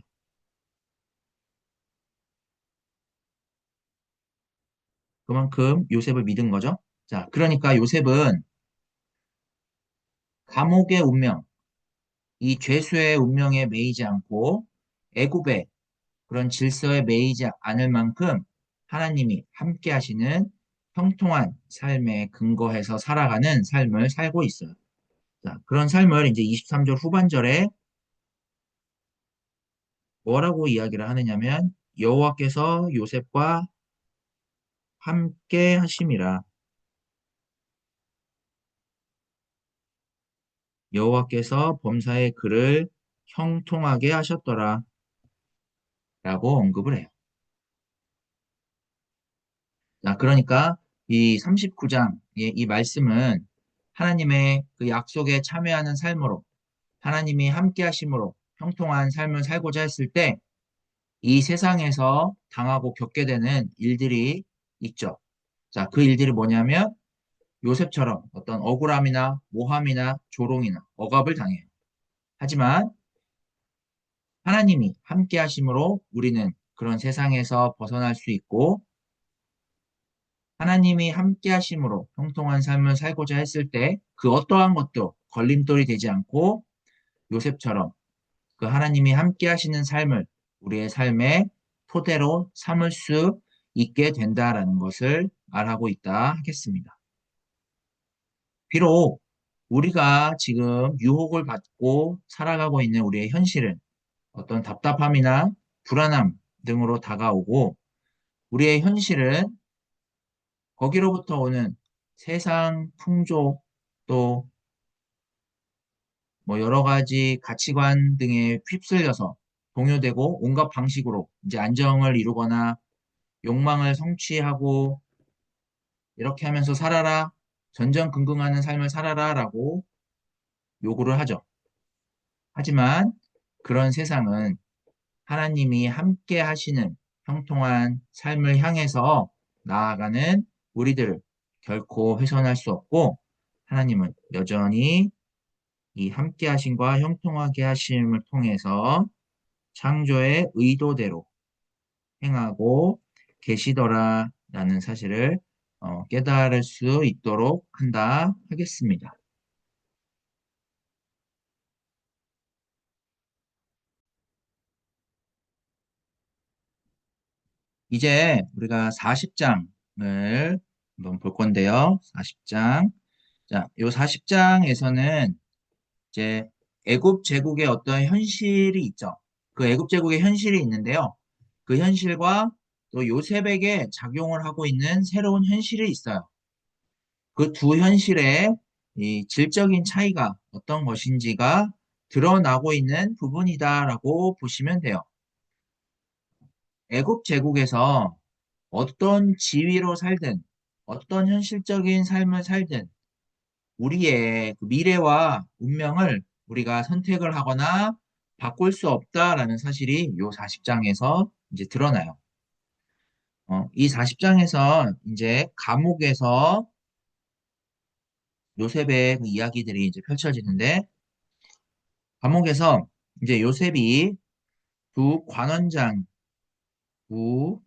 그만큼 요셉을 믿은 거죠. 자, 그러니까 요셉은 감옥의 운명, 이 죄수의 운명에 매이지 않고 애굽의 그런 질서에 매이지 않을 만큼 하나님이 함께 하시는 형통한 삶에 근거해서 살아가는 삶을 살고 있어요. 자, 그런 삶을 이제 23절 후반절에 뭐라고 이야기를 하느냐면 여호와께서 요셉과 함께 하심이라. 여호와께서 범사의 그를 형통하게 하셨더라 라고 언급을 해요. 자, 그러니까 이 39장의 이 말씀은 하나님의 그 약속에 참여하는 삶으로 하나님이 함께 하심으로 형통한 삶을 살고자 했을 때 이 세상에서 당하고 겪게 되는 일들이 있죠. 자, 그 일들이 뭐냐면 요셉처럼 어떤 억울함이나 모함이나 조롱이나 억압을 당해요. 하지만 하나님이 함께 하심으로 우리는 그런 세상에서 벗어날 수 있고 하나님이 함께 하심으로 형통한 삶을 살고자 했을 때 그 어떠한 것도 걸림돌이 되지 않고 요셉처럼 그 하나님이 함께 하시는 삶을 우리의 삶의 토대로 삼을 수 있게 된다라는 것을 말하고 있다 하겠습니다. 비록 우리가 지금 유혹을 받고 살아가고 있는 우리의 현실은 어떤 답답함이나 불안함 등으로 다가오고 우리의 현실은 거기로부터 오는 세상 풍조 또 뭐 여러 가지 가치관 등에 휩쓸려서 동요되고 온갖 방식으로 이제 안정을 이루거나 욕망을 성취하고 이렇게 하면서 살아라, 전전긍긍하는 삶을 살아라라고 요구를 하죠. 하지만 그런 세상은 하나님이 함께 하시는 형통한 삶을 향해서 나아가는 우리들을 결코 훼손할 수 없고 하나님은 여전히 이 함께 하심과 형통하게 하심을 통해서 창조의 의도대로 행하고 계시더라라는 사실을 깨달을 수 있도록 한다 하겠습니다. 이제 우리가 40장을 한번 볼 건데요. 40장. 자, 요 40장에서는 이제 애굽 제국의 어떤 현실이 있죠. 그 애굽 제국의 현실이 있는데요. 그 현실과 또 요셉에게 작용을 하고 있는 새로운 현실이 있어요. 그 두 현실의 이 질적인 차이가 어떤 것인지가 드러나고 있는 부분이다라고 보시면 돼요. 애굽 제국에서 어떤 지위로 살든 어떤 현실적인 삶을 살든 우리의 그 미래와 운명을 우리가 선택을 하거나 바꿀 수 없다라는 사실이 요 40장에서 이제 드러나요. 이 40장에서 이제 감옥에서 요셉의 그 이야기들이 이제 펼쳐지는데 감옥에서 이제 요셉이 두 관원장, 두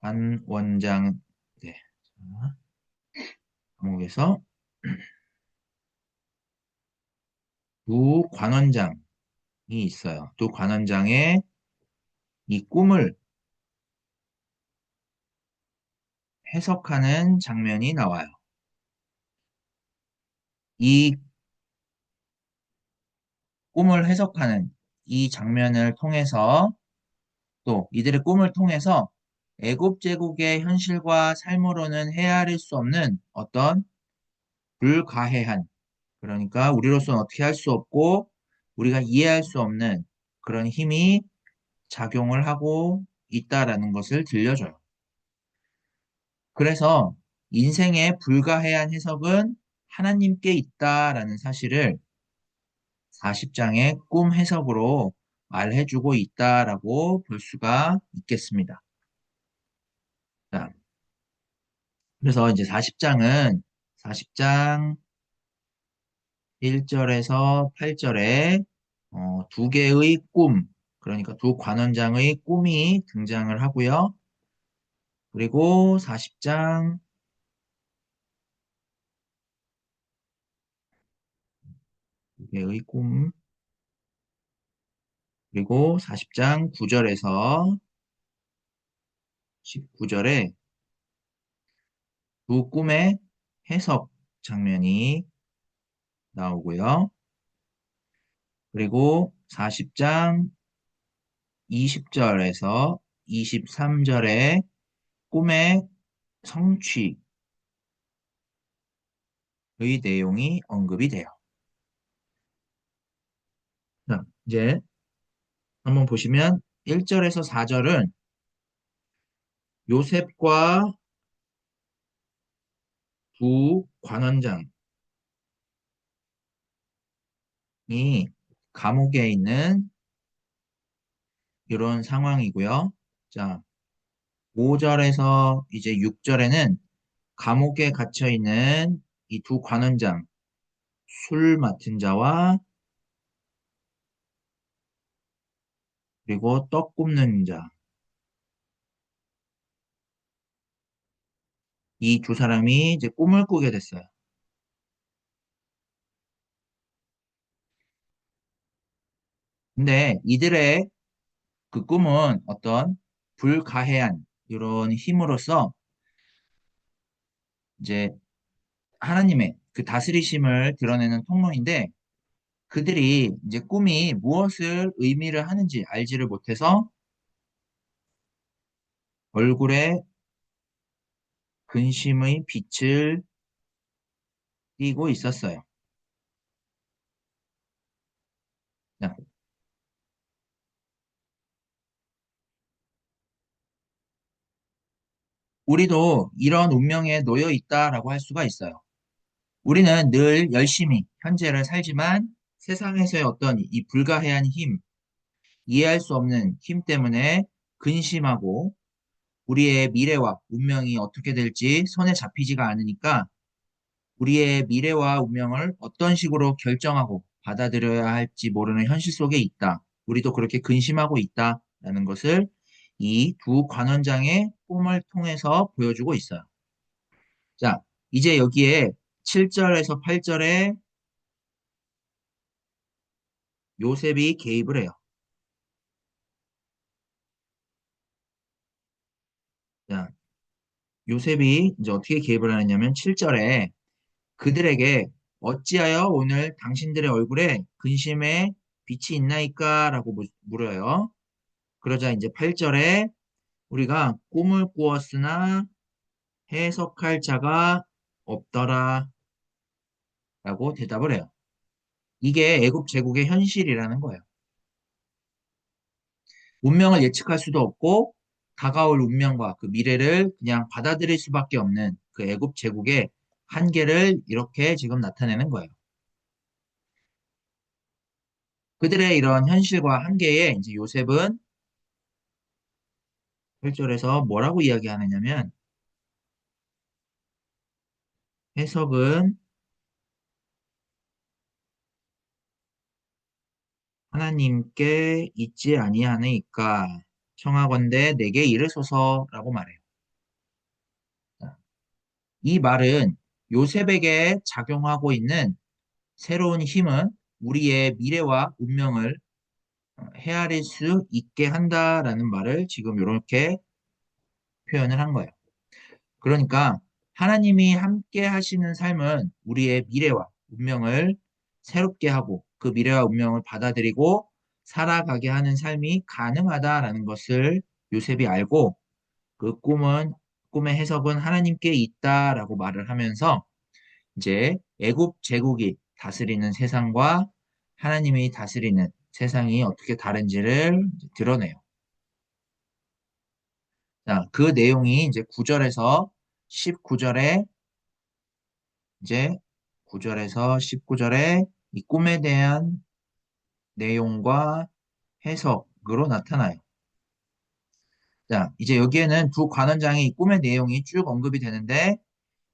관원장, 네. 자, 감옥에서 두 관원장이 있어요. 두 관원장의 이 꿈을 해석하는 장면이 나와요. 이 꿈을 해석하는 이 장면을 통해서 또 이들의 꿈을 통해서 애굽 제국의 현실과 삶으로는 헤아릴 수 없는 어떤 불가해한 그러니까 우리로서는 어떻게 할 수 없고 우리가 이해할 수 없는 그런 힘이 작용을 하고 있다라는 것을 들려줘요. 그래서 인생의 불가해한 해석은 하나님께 있다라는 사실을 40장의 꿈 해석으로 말해주고 있다라고 볼 수가 있겠습니다. 자, 그래서 이제 40장 1절에서 8절에 두 개의 꿈, 그러니까 두 관원장의 꿈이 등장을 하고요. 그리고 40장 두 개의 꿈, 그리고 40장 9절에서 19절에 두 꿈의 해석 장면이 나오고요. 그리고 40장 20절에서 23절에 꿈의 성취의 내용이 언급이 돼요. 자, 이제 한번 보시면 1절에서 4절은 요셉과 두 관원장이 감옥에 있는 이런 상황이고요. 자, 5절에서 이제 6절에는 감옥에 갇혀 있는 이 두 관원장, 술 맡은 자와 그리고 떡 굽는 자, 이 두 사람이 이제 꿈을 꾸게 됐어요. 근데 이들의 그 꿈은 어떤 불가해한 이런 힘으로써 이제 하나님의 그 다스리심을 드러내는 통로인데 그들이 이제 꿈이 무엇을 의미를 하는지 알지를 못해서 얼굴에 근심의 빛을 띠고 있었어요. 자, 우리도 이런 운명에 놓여 있다라고 할 수가 있어요. 우리는 늘 열심히 현재를 살지만 세상에서의 어떤 이 불가해한 힘, 이해할 수 없는 힘 때문에 근심하고 우리의 미래와 운명이 어떻게 될지 손에 잡히지가 않으니까 우리의 미래와 운명을 어떤 식으로 결정하고 받아들여야 할지 모르는 현실 속에 있다. 우리도 그렇게 근심하고 있다라는 것을 이 두 관원장의 꿈을 통해서 보여주고 있어요. 자, 이제 여기에 7절에서 8절에 요셉이 개입을 해요. 자, 요셉이 이제 어떻게 개입을 하느냐면 7절에 그들에게 어찌하여 오늘 당신들의 얼굴에 근심의 빛이 있나이까? 라고 물어요. 그러자 이제 8절에 우리가 꿈을 꾸었으나 해석할 자가 없더라 라고 대답을 해요. 이게 애굽 제국의 현실이라는 거예요. 운명을 예측할 수도 없고 다가올 운명과 그 미래를 그냥 받아들일 수밖에 없는 그 애굽 제국의 한계를 이렇게 지금 나타내는 거예요. 그들의 이런 현실과 한계에 이제 요셉은 8절에서 뭐라고 이야기하느냐면 해석은 하나님께 있지 아니하니까 청하건대 내게 이르소서라고 말해요. 이 말은 요셉에게 작용하고 있는 새로운 힘은 우리의 미래와 운명을 헤아릴 수 있게 한다라는 말을 지금 이렇게 표현을 한 거예요. 그러니까 하나님이 함께 하시는 삶은 우리의 미래와 운명을 새롭게 하고 그 미래와 운명을 받아들이고 살아가게 하는 삶이 가능하다라는 것을 요셉이 알고 그 꿈의 해석은 하나님께 있다라고 말을 하면서 이제 애굽 제국이 다스리는 세상과 하나님이 다스리는 세상이 어떻게 다른지를 드러내요. 자, 그 내용이 이제 9절에서 19절에 이제 9절에서 19절에 이 꿈에 대한 내용과 해석으로 나타나요. 자, 이제 여기에는 두 관원장의 이 꿈의 내용이 쭉 언급이 되는데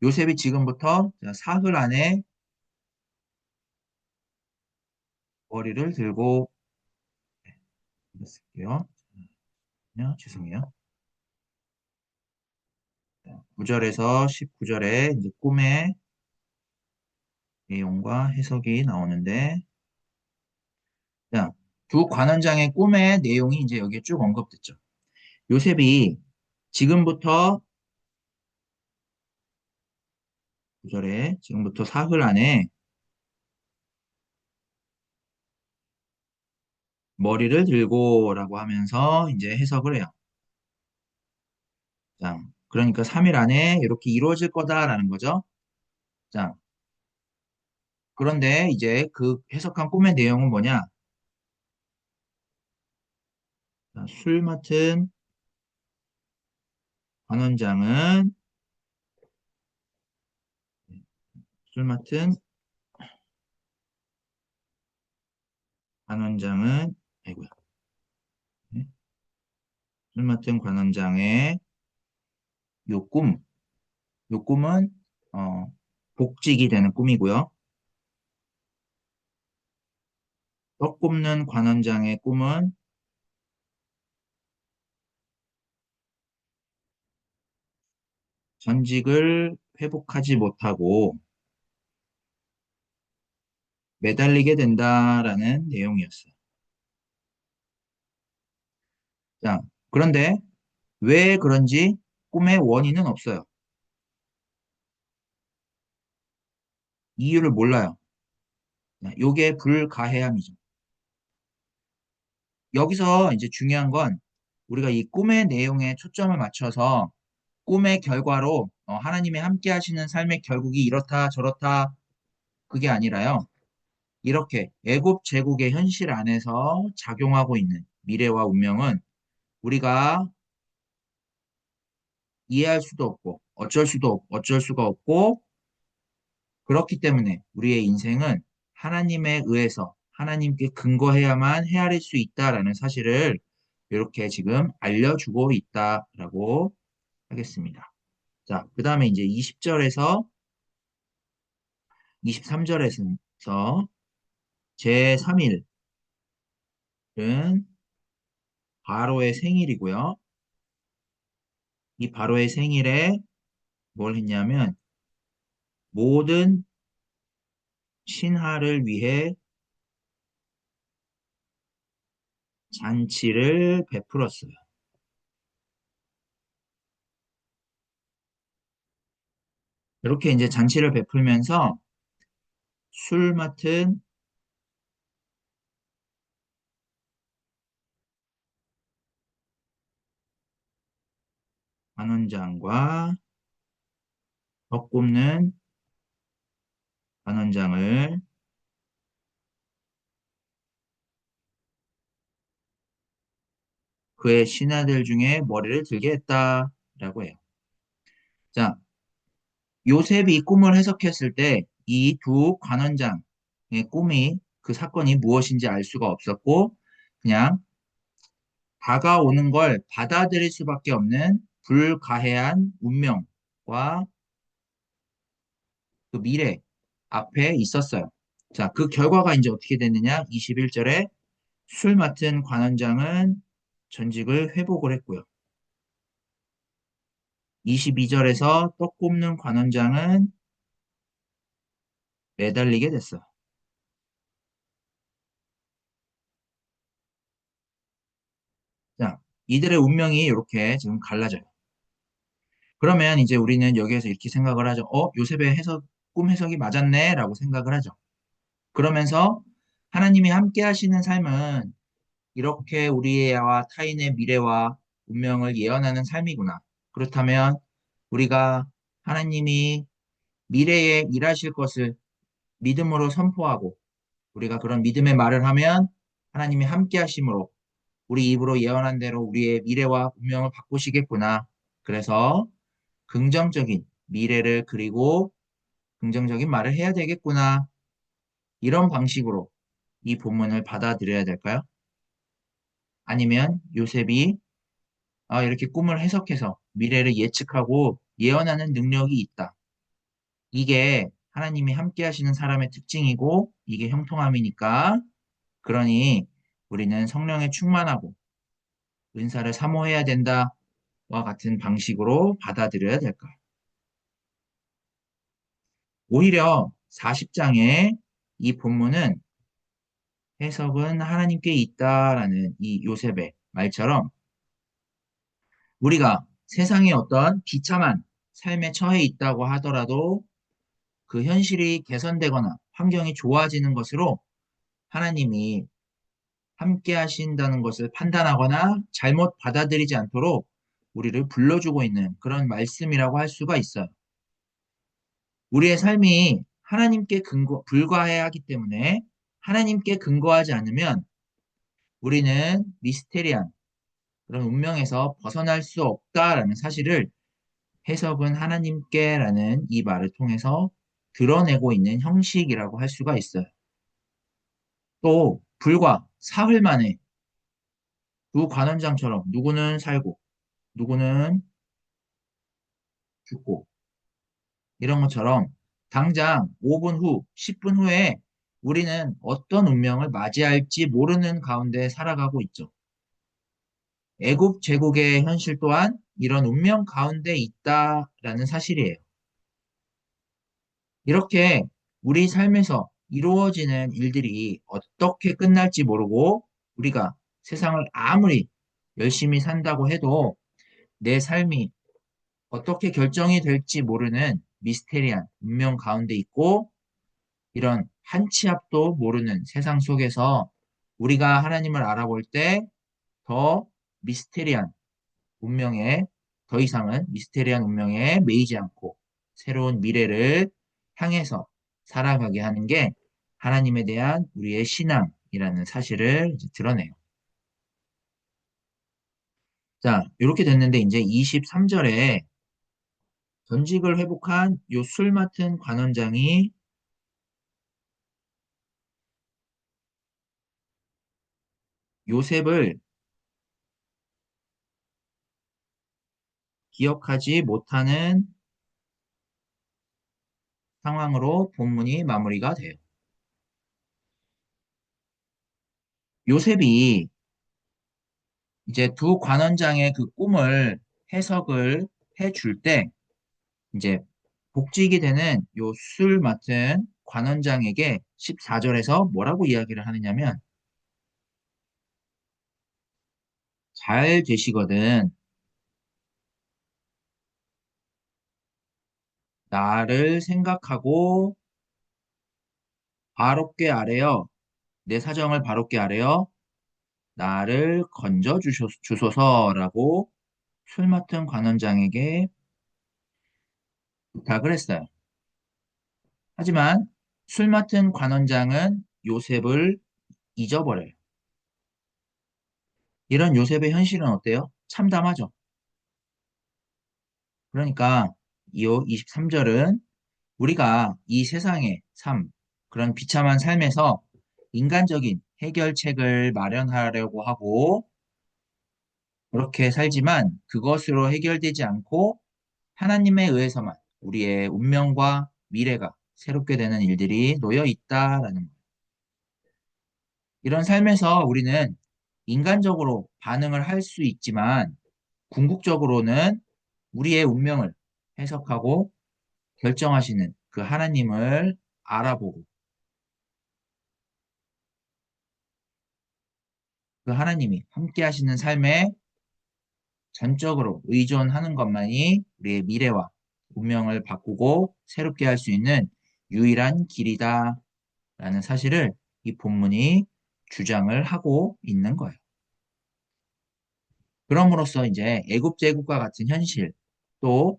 요셉이 지금부터 사흘 안에 머리를 들고 쓸게요. 죄송해요. 9절에서 19절에 이제 꿈의 내용과 해석이 나오는데 자, 두 관원장의 꿈의 내용이 이제 여기에 쭉 언급됐죠. 요셉이 지금부터 9절에 지금부터 사흘 안에 머리를 들고라고 하면서 이제 해석을 해요. 자, 그러니까 3일 안에 이렇게 이루어질 거다라는 거죠. 자, 그런데 이제 그 해석한 꿈의 내용은 뭐냐? 자, 관원장은 술 맡은 관원장은 아이고야. 네, 술 맡은 관원장의 요 꿈은 복직이 되는 꿈이고요. 떡 굽는 관원장의 꿈은 전직을 회복하지 못하고 매달리게 된다라는 내용이었어요. 자, 그런데 왜 그런지 꿈의 원인은 없어요. 이유를 몰라요. 요게 불가해함이죠. 여기서 이제 중요한 건 우리가 이 꿈의 내용에 초점을 맞춰서 꿈의 결과로 하나님이 함께 하시는 삶의 결국이 이렇다 저렇다 그게 아니라요. 이렇게 애굽 제국의 현실 안에서 작용하고 있는 미래와 운명은 우리가 이해할 수도 없고 어쩔 수가 없고 그렇기 때문에 우리의 인생은 하나님에 의해서 하나님께 근거해야만 헤아릴 수 있다라는 사실을 이렇게 지금 알려주고 있다라고 하겠습니다. 자, 그 다음에 이제 20절에서 23절에서 제3일은 바로의 생일이고요. 이 바로의 생일에 뭘 했냐면 모든 신하를 위해 잔치를 베풀었어요. 이렇게 이제 잔치를 베풀면서 술 맡은 관원장과 떡 굽는 관원장을 그의 신하들 중에 머리를 들게 했다라고 해요. 자, 요셉이 꿈을 해석했을 때 이 두 관원장의 꿈이 그 사건이 무엇인지 알 수가 없었고 그냥 다가오는 걸 받아들일 수밖에 없는 불가해한 운명과 그 미래 앞에 있었어요. 자, 그 결과가 이제 어떻게 됐느냐? 21절에 술 맡은 관원장은 전직을 회복을 했고요. 22절에서 떡 굽는 관원장은 매달리게 됐어요. 자, 이들의 운명이 이렇게 지금 갈라져요. 그러면 이제 우리는 여기에서 이렇게 생각을 하죠. 요셉의 해석, 꿈 해석이 맞았네? 라고 생각을 하죠. 그러면서 하나님이 함께 하시는 삶은 이렇게 우리와 타인의 미래와 운명을 예언하는 삶이구나. 그렇다면 우리가 하나님이 미래에 일하실 것을 믿음으로 선포하고 우리가 그런 믿음의 말을 하면 하나님이 함께 하심으로 우리 입으로 예언한 대로 우리의 미래와 운명을 바꾸시겠구나. 그래서 긍정적인 미래를 그리고 긍정적인 말을 해야 되겠구나. 이런 방식으로 이 본문을 받아들여야 될까요? 아니면 요셉이 이렇게 꿈을 해석해서 미래를 예측하고 예언하는 능력이 있다. 이게 하나님이 함께 하시는 사람의 특징이고 이게 형통함이니까 그러니 우리는 성령에 충만하고 은사를 사모해야 된다와 같은 방식으로 받아들여야 될까요? 오히려 40장의 이 본문은 해석은 하나님께 있다라는 이 요셉의 말처럼 우리가 세상에 어떤 비참한 삶에 처해 있다고 하더라도 그 현실이 개선되거나 환경이 좋아지는 것으로 하나님이 함께 하신다는 것을 판단하거나 잘못 받아들이지 않도록 우리를 불러주고 있는 그런 말씀이라고 할 수가 있어요. 우리의 삶이 하나님께 불과해야 하기 때문에 하나님께 근거하지 않으면 우리는 미스테리한 그런 운명에서 벗어날 수 없다라는 사실을 해석은 하나님께라는 이 말을 통해서 드러내고 있는 형식이라고 할 수가 있어요. 또 불과 사흘 만에 두 관원장처럼 누구는 살고 누구는 죽고 이런 것처럼 당장 5분 후, 10분 후에 우리는 어떤 운명을 맞이할지 모르는 가운데 살아가고 있죠. 애국 제국의 현실 또한 이런 운명 가운데 있다라는 사실이에요. 이렇게 우리 삶에서 이루어지는 일들이 어떻게 끝날지 모르고 우리가 세상을 아무리 열심히 산다고 해도 내 삶이 어떻게 결정이 될지 모르는 미스테리한 운명 가운데 있고 이런 한 치 앞도 모르는 세상 속에서 우리가 하나님을 알아볼 때 더 미스테리한 운명에 더 이상은 미스테리한 운명에 매이지 않고 새로운 미래를 향해서 살아가게 하는 게 하나님에 대한 우리의 신앙이라는 사실을 이제 드러내요. 자, 이렇게 됐는데 이제 23절에 전직을 회복한 요 술 맡은 관원장이 요셉을 기억하지 못하는 상황으로 본문이 마무리가 돼요. 요셉이 이제 두 관원장의 그 꿈을 해석을 해줄 때 이제 복직이 되는 요 술 맡은 관원장에게 14절에서 뭐라고 이야기를 하느냐면 잘 되시거든 나를 생각하고 바롭게 아뢰어 내 사정을 바롭게 아뢰어 나를 건져 주소서라고 술 맡은 관원장에게 부탁을 했어요. 하지만 술 맡은 관원장은 요셉을 잊어버려요. 이런 요셉의 현실은 어때요? 참담하죠. 그러니까 이 23절은 우리가 이 세상의 삶, 그런 비참한 삶에서 인간적인 해결책을 마련하려고 하고 그렇게 살지만 그것으로 해결되지 않고 하나님에 의해서만 우리의 운명과 미래가 새롭게 되는 일들이 놓여 있다라는 거예요. 이런 삶에서 우리는 인간적으로 반응을 할 수 있지만 궁극적으로는 우리의 운명을 해석하고 결정하시는 그 하나님을 알아보고 그 하나님이 함께 하시는 삶에 전적으로 의존하는 것만이 우리의 미래와 운명을 바꾸고 새롭게 할 수 있는 유일한 길이다라는 사실을 이 본문이 주장을 하고 있는 거예요. 그럼으로써 이제 애굽 제국과 같은 현실 또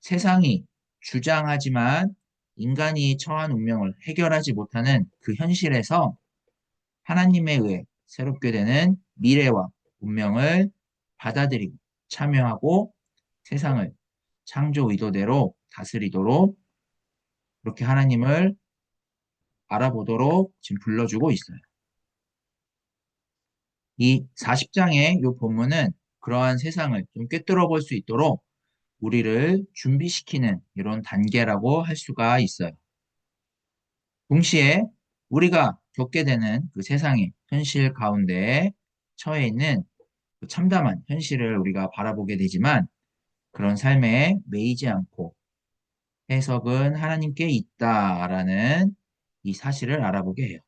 세상이 주장하지만 인간이 처한 운명을 해결하지 못하는 그 현실에서 하나님에 의해 새롭게 되는 미래와 운명을 받아들이고 참여하고 세상을 창조 의도대로 다스리도록 그렇게 하나님을 알아보도록 지금 불러주고 있어요. 이 40장의 이 본문은 그러한 세상을 좀 꿰뚫어 볼 수 있도록 우리를 준비시키는 이런 단계라고 할 수가 있어요. 동시에 우리가 겪게 되는 그 세상의 현실 가운데 처해 있는 그 참담한 현실을 우리가 바라보게 되지만 그런 삶에 매이지 않고 해석은 하나님께 있다라는 이 사실을 알아보게 해요.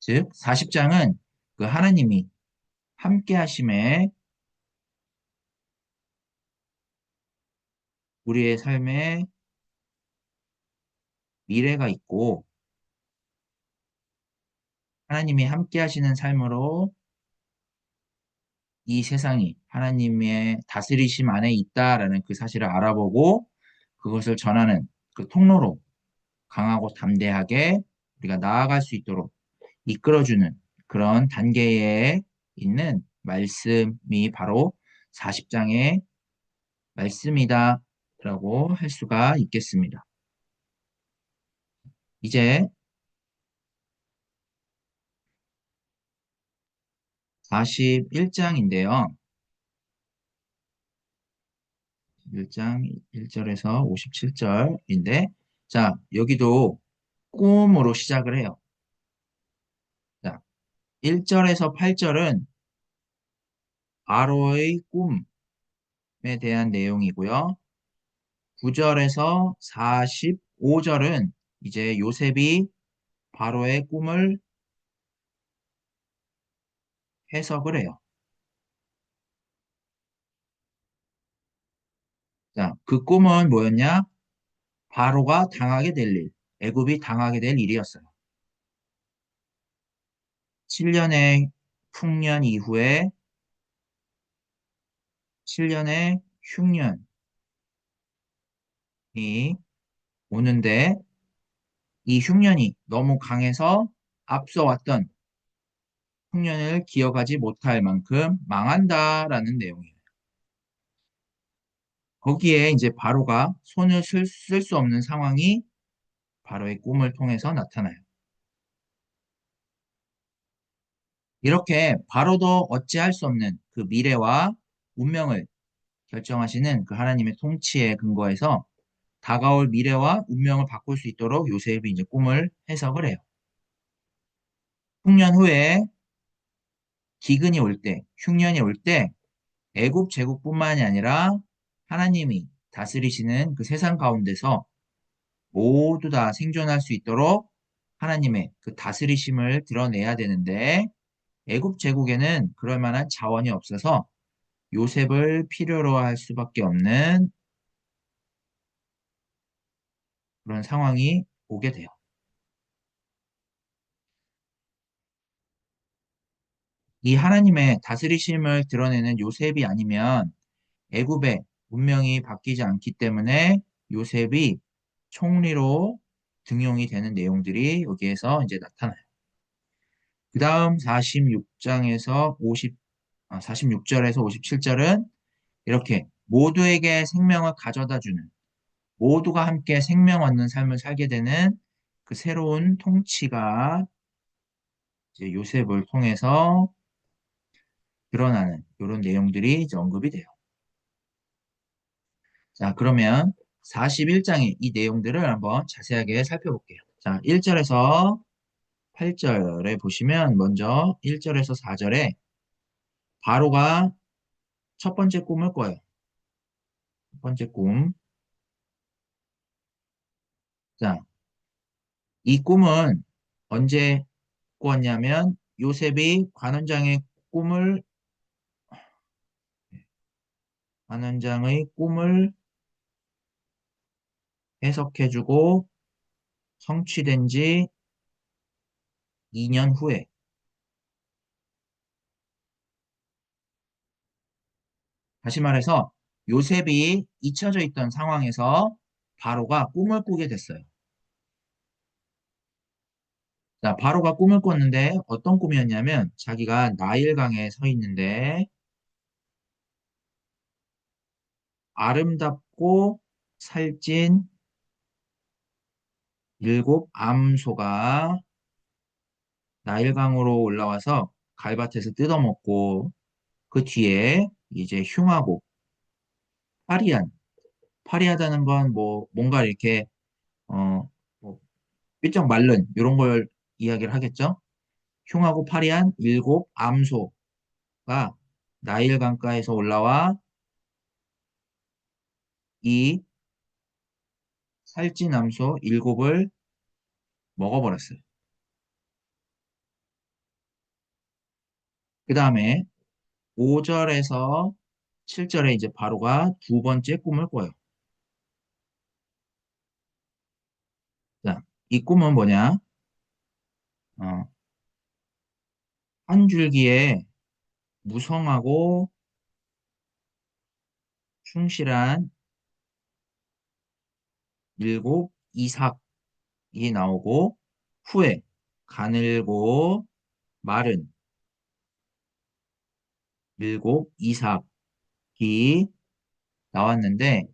즉, 40장은 그 하나님이 함께 하심에 우리의 삶에 미래가 있고 하나님이 함께 하시는 삶으로 이 세상이 하나님의 다스리심 안에 있다라는 그 사실을 알아보고 그것을 전하는 그 통로로 강하고 담대하게 우리가 나아갈 수 있도록 이끌어주는 그런 단계에 있는 말씀이 바로 40장의 말씀이다라고 할 수가 있겠습니다. 이제 41장인데요. 1장 1절에서 57절인데, 자, 여기도 꿈으로 시작을 해요. 자, 1절에서 8절은 바로의 꿈에 대한 내용이고요. 9절에서 45절은 이제 요셉이 바로의 꿈을 해석을 해요. 자, 그 꿈은 뭐였냐? 바로가 당하게 될 일, 애굽이 당하게 될 일이었어요. 7년의 풍년 이후에 7년의 흉년이 오는데 이 흉년이 너무 강해서 앞서 왔던 흉년을 기억하지 못할 만큼 망한다라는 내용이에요. 거기에 이제 바로가 손을 쓸 수 없는 상황이 바로의 꿈을 통해서 나타나요. 이렇게 바로도 어찌할 수 없는 그 미래와 운명을 결정하시는 그 하나님의 통치에 근거해서 다가올 미래와 운명을 바꿀 수 있도록 요셉이 이제 꿈을 해석을 해요. 흉년 후에 기근이 올 때, 흉년이 올 때 애굽 제국뿐만이 아니라 하나님이 다스리시는 그 세상 가운데서 모두 다 생존할 수 있도록 하나님의 그 다스리심을 드러내야 되는데 애굽 제국에는 그럴 만한 자원이 없어서 요셉을 필요로 할 수밖에 없는 그런 상황이 오게 돼요. 이 하나님의 다스리심을 드러내는 요셉이 아니면 애굽의 운명이 바뀌지 않기 때문에 요셉이 총리로 등용이 되는 내용들이 여기에서 이제 나타나요. 그 다음 46장에서 46절에서 57절은 이렇게 모두에게 생명을 가져다 주는, 모두가 함께 생명 얻는 삶을 살게 되는 그 새로운 통치가 이제 요셉을 통해서 드러나는 이런 내용들이 이제 언급이 돼요. 자, 그러면 41장의 이 내용들을 한번 자세하게 살펴볼게요. 자, 1절에서 8절에 보시면 먼저 1절에서 4절에 바로가 첫 번째 꿈을 꿔요. 첫 번째 꿈. 자, 이 꿈은 언제 꾸었냐면 요셉이 관원장의 꿈을 해석해주고 성취된 지 2년 후에 다시 말해서 요셉이 잊혀져 있던 상황에서 바로가 꿈을 꾸게 됐어요. 자, 바로가 꿈을 꿨는데 어떤 꿈이었냐면 자기가 나일강에 서 있는데 아름답고 살찐 일곱 암소가 나일강으로 올라와서 갈밭에서 뜯어먹고 그 뒤에 이제 흉하고 파리한, 파리하다는 건 뭐 뭔가 이렇게 뭐 삐쩍 마른 이런 걸 이야기를 하겠죠. 흉하고 파리한 일곱 암소가 나일 강가에서 올라와 이 살찐 암소 일곱을 먹어버렸어요. 그 다음에 5절에서 7절에 이제 바로가 두 번째 꿈을 꿔요. 자, 이 꿈은 뭐냐? 어, 한 줄기에 무성하고 충실한 일곱 이삭이 나오고 후에 가늘고 마른 일곱 이삭이 나왔는데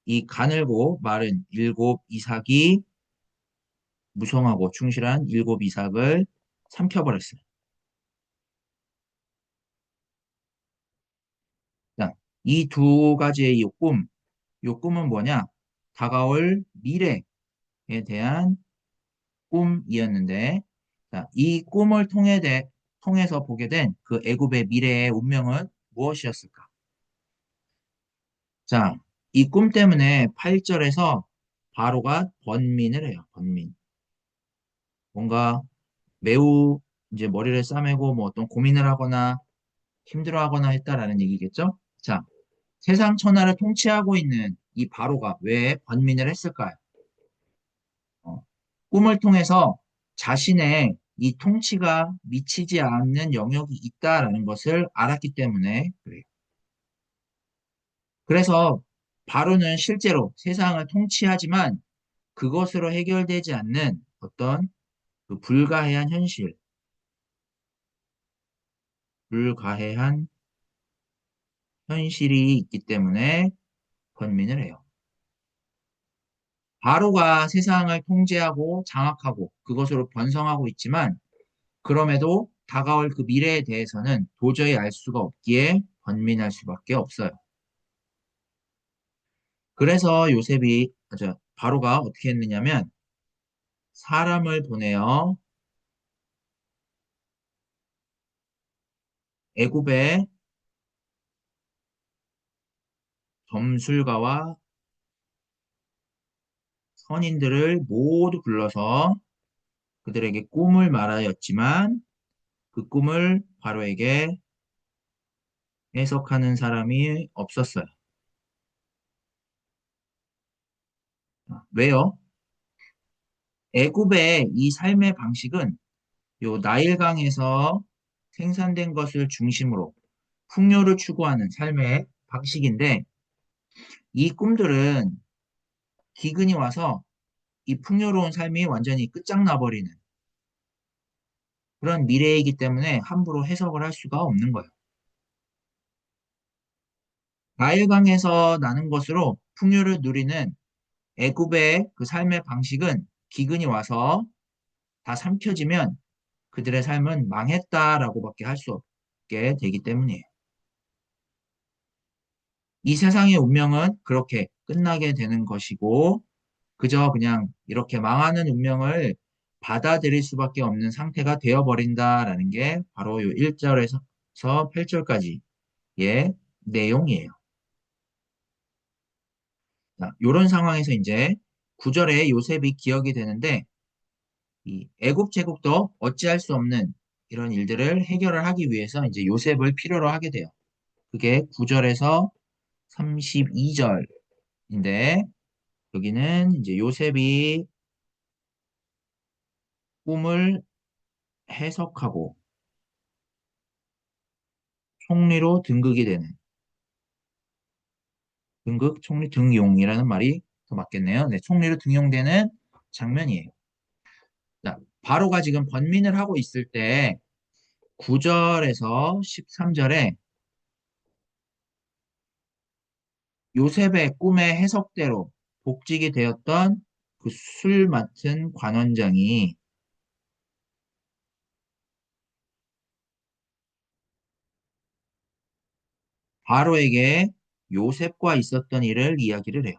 이 가늘고 마른 일곱 이삭이 무성하고 충실한 일곱 이삭을 삼켜버렸어요. 자, 이 두 가지의 이 꿈은 뭐냐? 다가올 미래에 대한 꿈이었는데, 자, 이 꿈을 통해서 보게 된 그 애굽의 미래의 운명은 무엇이었을까? 자, 이 꿈 때문에 8절에서 바로가 번민을 해요. 번민. 뭔가 매우 이제 머리를 싸매고 뭐 어떤 고민을 하거나 힘들어하거나 했다라는 얘기겠죠? 자, 세상 천하를 통치하고 있는 이 바로가 왜 번민을 했을까요? 어, 꿈을 통해서 자신의 이 통치가 미치지 않는 영역이 있다라는 것을 알았기 때문에 그래요. 그래서 바로는 실제로 세상을 통치하지만 그것으로 해결되지 않는 어떤 그 불가해한 현실이 있기 때문에 번민을 해요. 바로가 세상을 통제하고 장악하고 그것으로 번성하고 있지만 그럼에도 다가올 그 미래에 대해서는 도저히 알 수가 없기에 번민할 수밖에 없어요. 그래서 바로가 어떻게 했느냐면 사람을 보내어 애굽의 점술가와 선인들을 모두 불러서 그들에게 꿈을 말하였지만 그 꿈을 바로에게 해석하는 사람이 없었어요. 왜요? 애굽의 이 삶의 방식은 요 나일강에서 생산된 것을 중심으로 풍요를 추구하는 삶의 방식인데 이 꿈들은 기근이 와서 이 풍요로운 삶이 완전히 끝장나 버리는 그런 미래이기 때문에 함부로 해석을 할 수가 없는 거예요. 나일강에서 나는 것으로 풍요를 누리는 애굽의 그 삶의 방식은 기근이 와서 다 삼켜지면 그들의 삶은 망했다라고밖에 할 수 없게 되기 때문이에요. 이 세상의 운명은 그렇게 끝나게 되는 것이고 그저 그냥 이렇게 망하는 운명을 받아들일 수밖에 없는 상태가 되어버린다라는 게 바로 이 1절에서 8절까지의 내용이에요. 자, 이런 상황에서 이제 9절에 요셉이 기억이 되는데 이 애굽 제국도 어찌할 수 없는 이런 일들을 해결을 하기 위해서 이제 요셉을 필요로 하게 돼요. 그게 9절에서 32절인데 여기는 이제 요셉이 꿈을 해석하고 총리로 등극이 되는 등극, 총리, 등용이라는 말이 더 맞겠네요. 네, 총리로 등용되는 장면이에요. 자, 바로가 지금 번민을 하고 있을 때 9절에서 13절에 요셉의 꿈의 해석대로 복직이 되었던 그 술 맡은 관원장이 바로에게 요셉과 있었던 일을 이야기를 해요.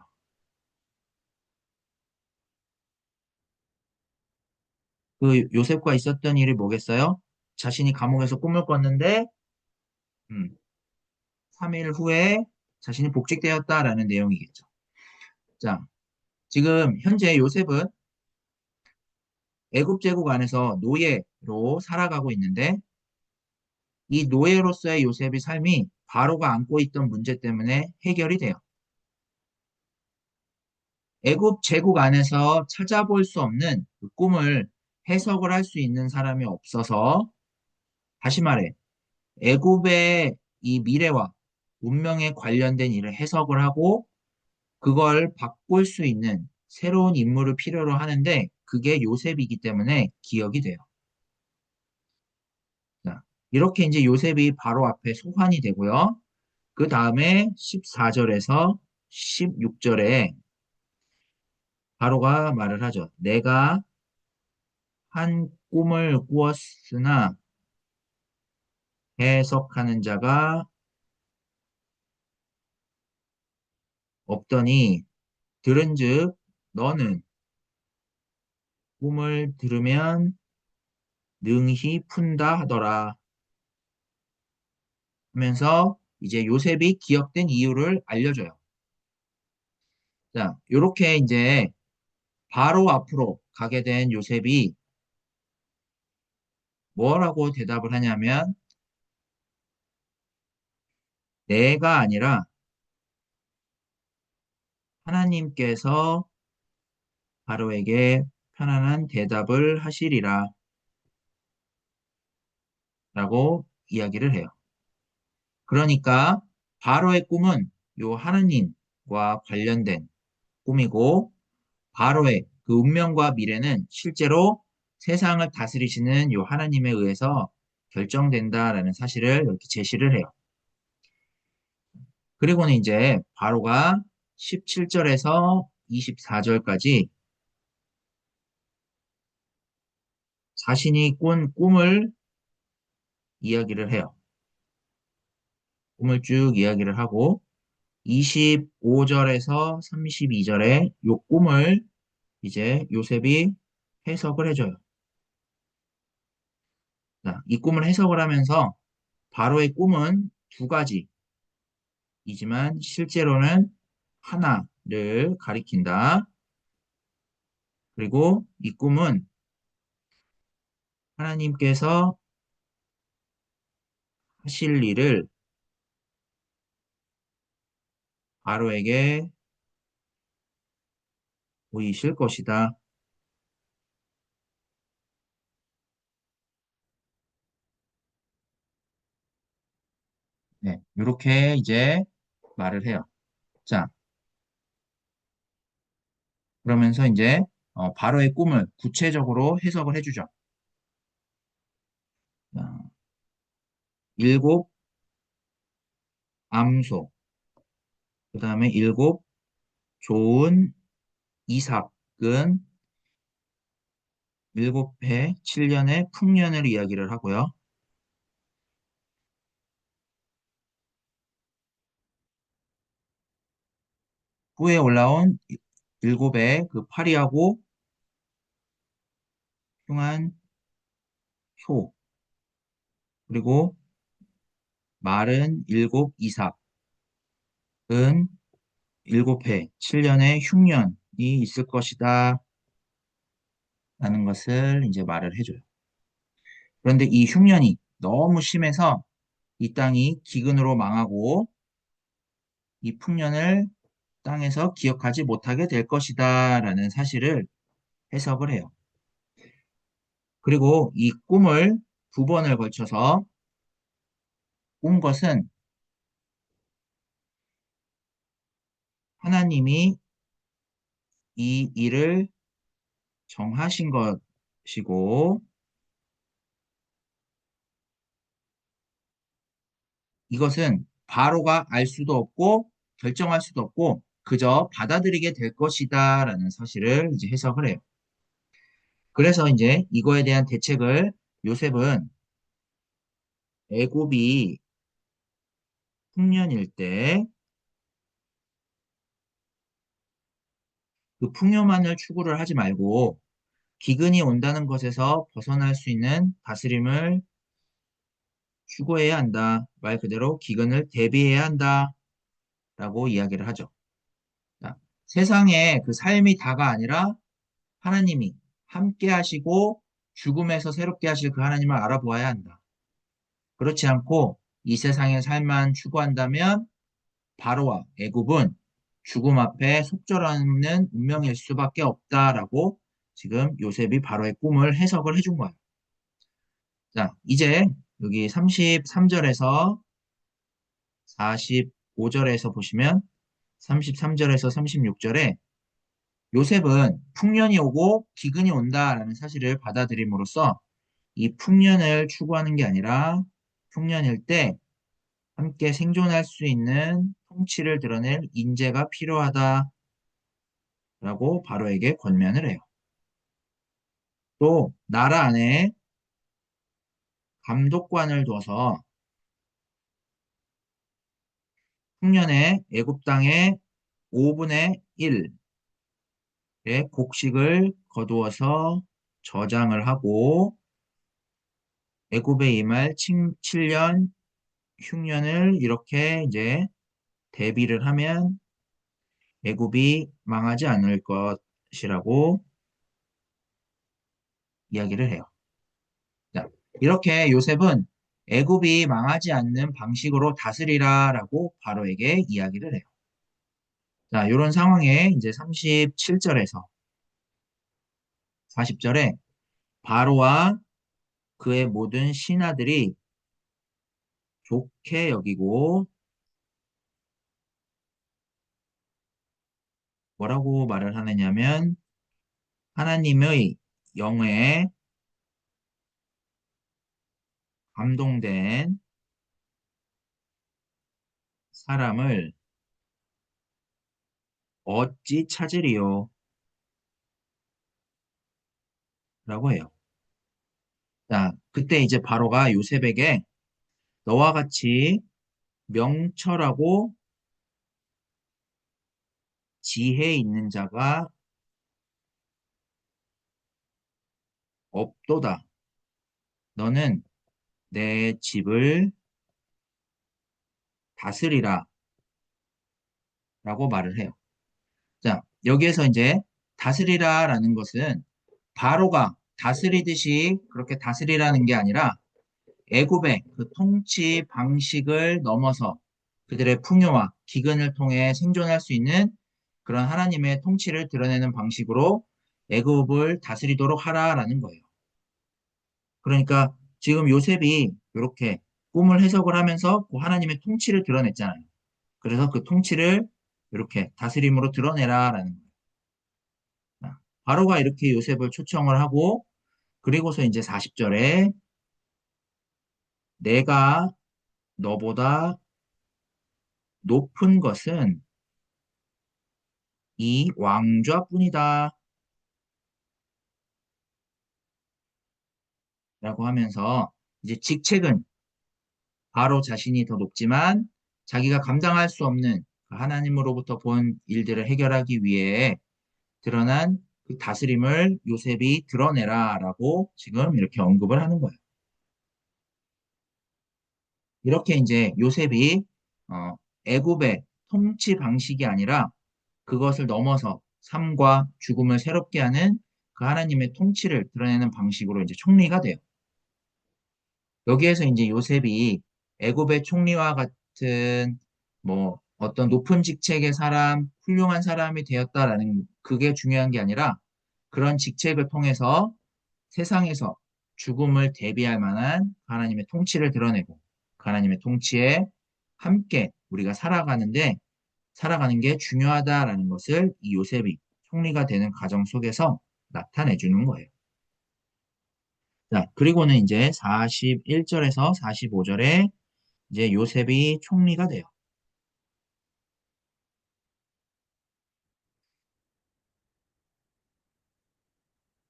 그 요셉과 있었던 일이 뭐겠어요? 자신이 감옥에서 꿈을 꿨는데 3일 후에 자신이 복직되었다라는 내용이겠죠. 자, 지금 현재 요셉은 애굽 제국 안에서 노예로 살아가고 있는데 이 노예로서의 요셉의 삶이 바로가 안고 있던 문제 때문에 해결이 돼요. 애굽 제국 안에서 찾아볼 수 없는 그 꿈을 해석을 할 수 있는 사람이 없어서 다시 말해 애굽의 이 미래와 운명에 관련된 일을 해석을 하고 그걸 바꿀 수 있는 새로운 인물을 필요로 하는데 그게 요셉이기 때문에 기억이 돼요. 자, 이렇게 이제 요셉이 바로 앞에 소환이 되고요. 그 다음에 14절에서 16절에 바로가 말을 하죠. 내가 한 꿈을 꾸었으나 해석하는 자가 없더니 들은즉 너는 꿈을 들으면 능히 푼다 하더라 하면서 이제 요셉이 기억된 이유를 알려줘요. 자, 요렇게 이제 바로 앞으로 가게 된 요셉이 뭐라고 대답을 하냐면 내가 아니라 하나님께서 바로에게 편안한 대답을 하시리라 라고 이야기를 해요. 그러니까 바로의 꿈은 요 하나님과 관련된 꿈이고 바로의 그 운명과 미래는 실제로 세상을 다스리시는 요 하나님에 의해서 결정된다라는 사실을 이렇게 제시를 해요. 그리고는 이제 바로가 17절에서 24절까지 자신이 꾼 꿈을 이야기를 해요. 꿈을 쭉 이야기를 하고 25절에서 32절에 요 꿈을 이제 요셉이 해석을 해줘요. 자, 이 꿈을 해석을 하면서 바로의 꿈은 두 가지이지만 실제로는 하나를 가리킨다. 그리고 이 꿈은 하나님께서 하실 일을 바로에게 보이실 것이다. 네, 이렇게 이제 말을 해요. 자, 그러면서 이제 바로의 꿈을 구체적으로 해석을 해주죠. 자, 일곱 암소, 그 다음에 일곱 좋은 이삭은 일곱 해 7년의 풍년을 이야기를 하고요. 후에 올라온 일곱의 그 파리하고 흉한 소, 그리고 마른 일곱 이삭은 일곱 해 7년의 흉년이 있을 것이다. 라는 것을 이제 말을 해줘요. 그런데 이 흉년이 너무 심해서 이 땅이 기근으로 망하고 이 풍년을 땅에서 기억하지 못하게 될 것이다 라는 사실을 해석을 해요. 그리고 이 꿈을 두 번을 걸쳐서 꾼 것은 하나님이 이 일을 정하신 것이고 이것은 바로가 알 수도 없고 결정할 수도 없고 그저 받아들이게 될 것이다 라는 사실을 이제 해석을 해요. 그래서 이제 이거에 대한 대책을 요셉은 애굽이 풍년일 때 그 풍요만을 추구를 하지 말고 기근이 온다는 것에서 벗어날 수 있는 다스림을 추구해야 한다. 말 그대로 기근을 대비해야 한다. 라고 이야기를 하죠. 자, 세상에 그 삶이 다가 아니라 하나님이 함께 하시고 죽음에서 새롭게 하실 그 하나님을 알아보아야 한다. 그렇지 않고 이 세상의 삶만 추구한다면 바로와 애굽은 죽음 앞에 속절하는 운명일 수밖에 없다라고 지금 요셉이 바로의 꿈을 해석을 해준 거예요. 자, 이제 여기 33절에서 45절에서 보시면 33절에서 36절에 요셉은 풍년이 오고 기근이 온다라는 사실을 받아들임으로써 이 풍년을 추구하는 게 아니라 풍년일 때 함께 생존할 수 있는 통치를 드러낼 인재가 필요하다라고 바로에게 권면을 해요. 또 나라 안에 감독관을 둬서 풍년에 애굽 땅의 5분의 1의 곡식을 거두어서 저장을 하고 애굽에 임할 7년 흉년을 이렇게 이제 대비를 하면 애굽이 망하지 않을 것이라고 이야기를 해요. 자, 이렇게 요셉은 애굽이 망하지 않는 방식으로 다스리라라고 바로에게 이야기를 해요. 자, 이런 상황에 이제 37절에서 40절에 바로와 그의 모든 신하들이 좋게 여기고 뭐라고 말을 하느냐면 하나님의 영에 감동된 사람을 어찌 찾으리요? 라고 해요. 자, 그때 이제 바로가 요셉에게 너와 같이 명철하고 지혜 있는 자가 없도다. 너는 내 집을 다스리라 라고 말을 해요. 자, 여기에서 이제 다스리라라는 것은 바로가 다스리듯이 그렇게 다스리라는 게 아니라 애굽의 그 통치 방식을 넘어서 그들의 풍요와 기근을 통해 생존할 수 있는 그런 하나님의 통치를 드러내는 방식으로 애굽을 다스리도록 하라라는 거예요. 그러니까 지금 요셉이 이렇게 꿈을 해석을 하면서 그 하나님의 통치를 드러냈잖아요. 그래서 그 통치를 이렇게 다스림으로 드러내라라는 거예요. 바로가 이렇게 요셉을 초청을 하고 그리고서 이제 40절에 내가 너보다 높은 것은 이 왕좌뿐이다 라고 하면서 이제 직책은 바로 자신이 더 높지만 자기가 감당할 수 없는 그 하나님으로부터 본 일들을 해결하기 위해 드러난 그 다스림을 요셉이 드러내라라고 지금 이렇게 언급을 하는 거예요. 이렇게 이제 요셉이 어, 애굽의 통치 방식이 아니라 그것을 넘어서 삶과 죽음을 새롭게 하는 그 하나님의 통치를 드러내는 방식으로 이제 총리가 돼요. 여기에서 이제 요셉이 애굽의 총리와 같은 뭐 어떤 높은 직책의 사람, 훌륭한 사람이 되었다라는 그게 중요한 게 아니라 그런 직책을 통해서 세상에서 죽음을 대비할 만한 하나님의 통치를 드러내고 그 하나님의 통치에 함께 우리가 살아가는 게 중요하다라는 것을 이 요셉이 총리가 되는 과정 속에서 나타내 주는 거예요. 자, 그리고는 이제 41절에서 45절에 이제 요셉이 총리가 돼요.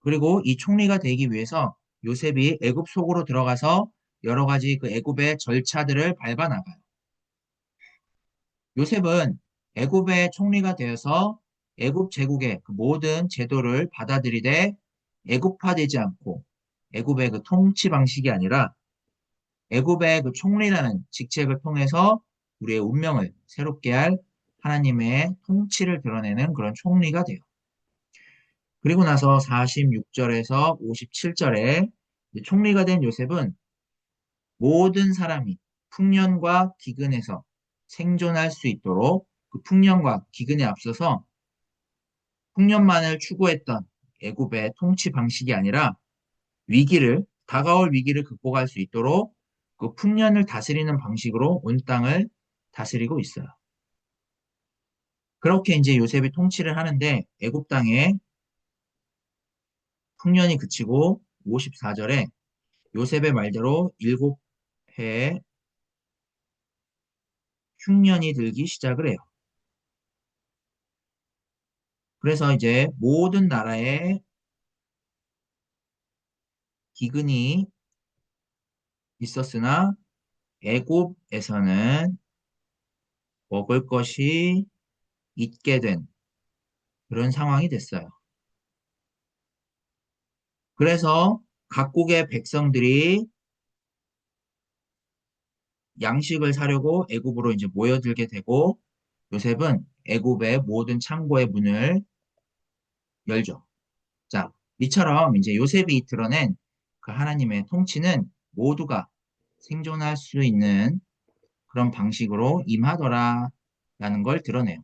그리고 이 총리가 되기 위해서 요셉이 애굽 속으로 들어가서 여러 가지 그 애굽의 절차들을 밟아 나가요. 요셉은 애굽의 총리가 되어서 애굽 제국의 그 모든 제도를 받아들이되 애굽화되지 않고 애굽의 그 통치 방식이 아니라 애굽의 그 총리라는 직책을 통해서 우리의 운명을 새롭게 할 하나님의 통치를 드러내는 그런 총리가 돼요. 그리고 나서 46절에서 57절에 총리가 된 요셉은 모든 사람이 풍년과 기근에서 생존할 수 있도록 그 풍년과 기근에 앞서서 풍년만을 추구했던 애굽의 통치 방식이 아니라 다가올 위기를 극복할 수 있도록 그 풍년을 다스리는 방식으로 온 땅을 다스리고 있어요. 그렇게 이제 요셉이 통치를 하는데 애굽 땅에 풍년이 그치고 54절에 요셉의 말대로 7해의 흉년이 들기 시작을 해요. 그래서 이제 모든 나라에 기근이 있었으나 애굽에서는 먹을 것이 있게 된 그런 상황이 됐어요. 그래서 각국의 백성들이 양식을 사려고 애굽으로 이제 모여들게 되고 요셉은 애굽의 모든 창고의 문을 열죠. 자, 이처럼 이제 요셉이 드러낸 그 하나님의 통치는 모두가 생존할 수 있는 그런 방식으로 임하더라라는 걸 드러내요.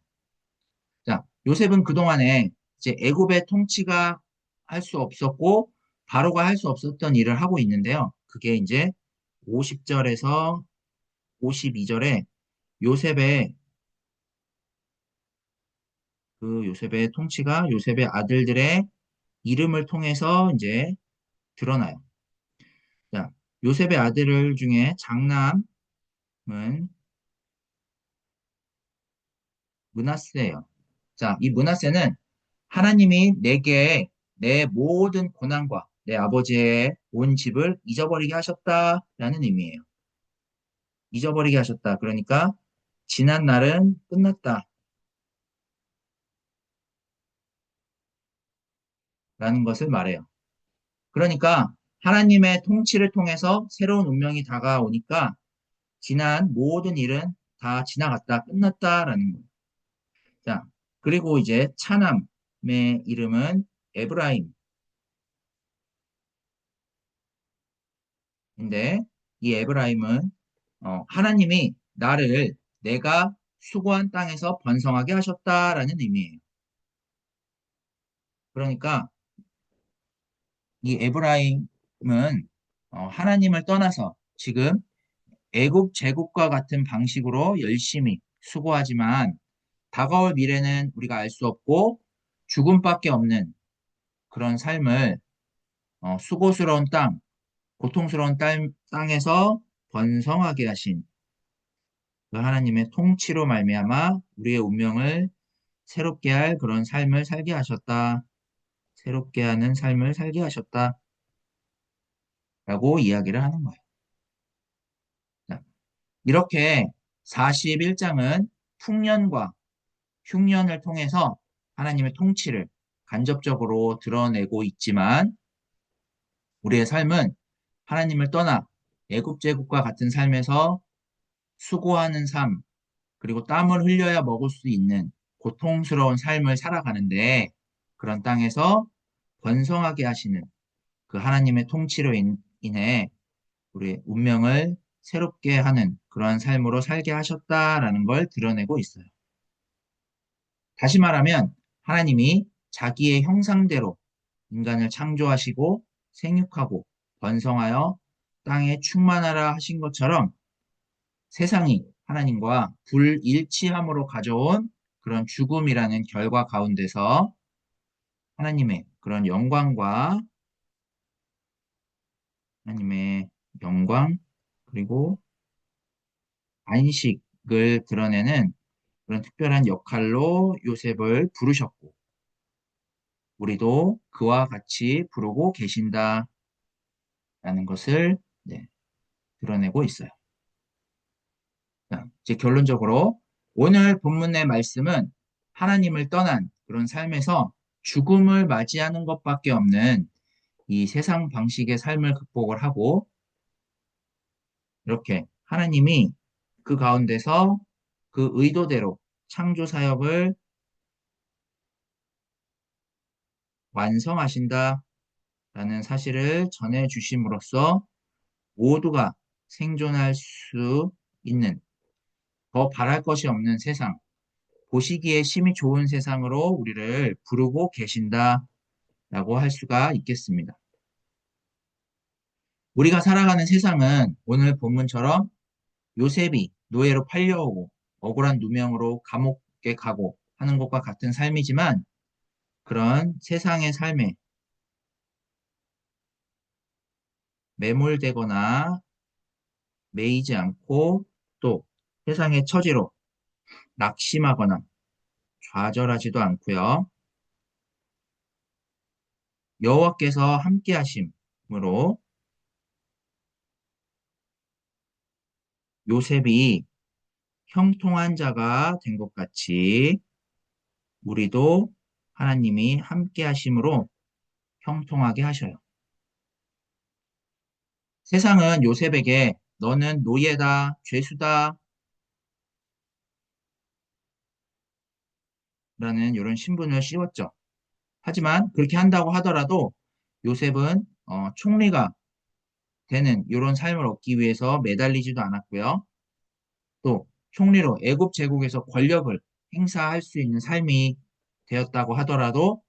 자, 요셉은 그동안에 이제 애굽의 통치가 할 수 없었고 바로가 할 수 없었던 일을 하고 있는데요. 그게 이제 50절에서 52절에 요셉의 요셉의 통치가 요셉의 아들들의 이름을 통해서 이제 드러나요. 자, 요셉의 아들들 중에 장남은 므낫세예요. 자, 이 므낫세는 하나님이 내게 내 모든 고난과 내 아버지의 온 집을 잊어버리게 하셨다라는 의미예요. 잊어버리게 하셨다. 그러니까 지난 날은 끝났다라는 것을 말해요. 그러니까 하나님의 통치를 통해서 새로운 운명이 다가오니까 지난 모든 일은 다 지나갔다, 끝났다라는 거예요. 자, 그리고 이제 차남의 이름은 에브라임인데, 이 에브라임은 하나님이 나를 내가 수고한 땅에서 번성하게 하셨다라는 의미예요. 그러니까 이 에브라임은 하나님을 떠나서 지금 애굽 제국과 같은 방식으로 열심히 수고하지만 다가올 미래는 우리가 알 수 없고 죽음밖에 없는 그런 삶을 수고스러운 땅, 고통스러운 땅에서 번성하게 하신 그 하나님의 통치로 말미암아 우리의 운명을 새롭게 할 그런 삶을 살게 하셨다. 새롭게 하는 삶을 살게 하셨다. 라고 이야기를 하는 거예요. 자, 이렇게 41장은 풍년과 흉년을 통해서 하나님의 통치를 간접적으로 드러내고 있지만 우리의 삶은 하나님을 떠나 애굽 제국과 같은 삶에서 수고하는 삶, 그리고 땀을 흘려야 먹을 수 있는 고통스러운 삶을 살아가는데 그런 땅에서 번성하게 하시는 그 하나님의 통치로 인해 우리의 운명을 새롭게 하는 그러한 삶으로 살게 하셨다라는 걸 드러내고 있어요. 다시 말하면 하나님이 자기의 형상대로 인간을 창조하시고 생육하고 번성하여 땅에 충만하라 하신 것처럼 세상이 하나님과 불일치함으로 가져온 그런 죽음이라는 결과 가운데서 하나님의 그런 영광과 하나님의 영광 그리고 안식을 드러내는 그런 특별한 역할로 요셉을 부르셨고 우리도 그와 같이 부르고 계신다라는 것을 네, 드러내고 있어요. 자, 이제 결론적으로 오늘 본문의 말씀은 하나님을 떠난 그런 삶에서 죽음을 맞이하는 것밖에 없는 이 세상 방식의 삶을 극복을 하고 이렇게 하나님이 그 가운데서 그 의도대로 창조 사역을 완성하신다라는 사실을 전해 주심으로써 모두가 생존할 수 있는 더 바랄 것이 없는 세상, 보시기에 심히 좋은 세상으로 우리를 부르고 계신다라고 할 수가 있겠습니다. 우리가 살아가는 세상은 오늘 본문처럼 요셉이 노예로 팔려오고 억울한 누명으로 감옥에 가고 하는 것과 같은 삶이지만 그런 세상의 삶에 매몰되거나 매이지 않고 또 세상의 처지로 낙심하거나 좌절하지도 않고요. 여호와께서 함께 하심으로 요셉이 형통한 자가 된 것 같이 우리도 하나님이 함께 하심으로 형통하게 하셔요. 세상은 요셉에게 너는 노예다, 죄수다 라는 이런 신분을 씌웠죠. 하지만 그렇게 한다고 하더라도 요셉은 총리가 되는 이런 삶을 얻기 위해서 매달리지도 않았고요. 또 총리로 애굽 제국에서 권력을 행사할 수 있는 삶이 되었다고 하더라도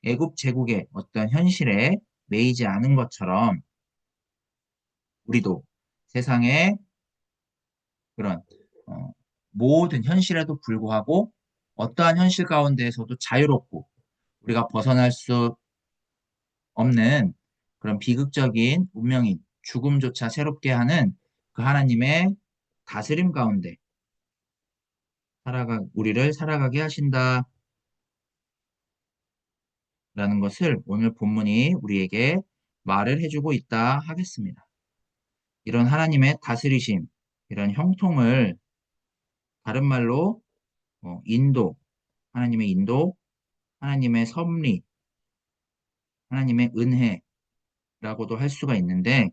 애굽 제국의 어떤 현실에 매이지 않은 것처럼 우리도 세상의 그런 어, 모든 현실에도 불구하고 어떠한 현실 가운데에서도 자유롭고 우리가 벗어날 수 없는 그런 비극적인 운명인 죽음조차 새롭게 하는 그 하나님의 다스림 가운데 우리를 살아가게 하신다라는 것을 오늘 본문이 우리에게 말을 해주고 있다 하겠습니다. 이런 하나님의 다스리심, 이런 형통을 다른 말로 인도, 하나님의 인도, 하나님의 섭리, 하나님의 은혜라고도 할 수가 있는데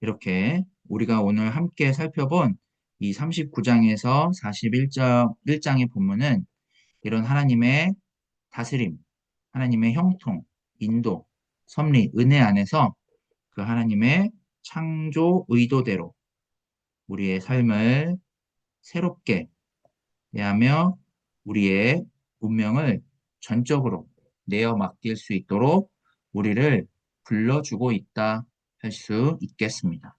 이렇게 우리가 오늘 함께 살펴본 이 39장에서 41장의 본문은 이런 하나님의 다스림, 하나님의 형통, 인도, 섭리, 은혜 안에서 그 하나님의 창조 의도대로 우리의 삶을 새롭게 대하며 우리의 운명을 전적으로 내어 맡길 수 있도록 우리를 불러주고 있다 할 수 있겠습니다.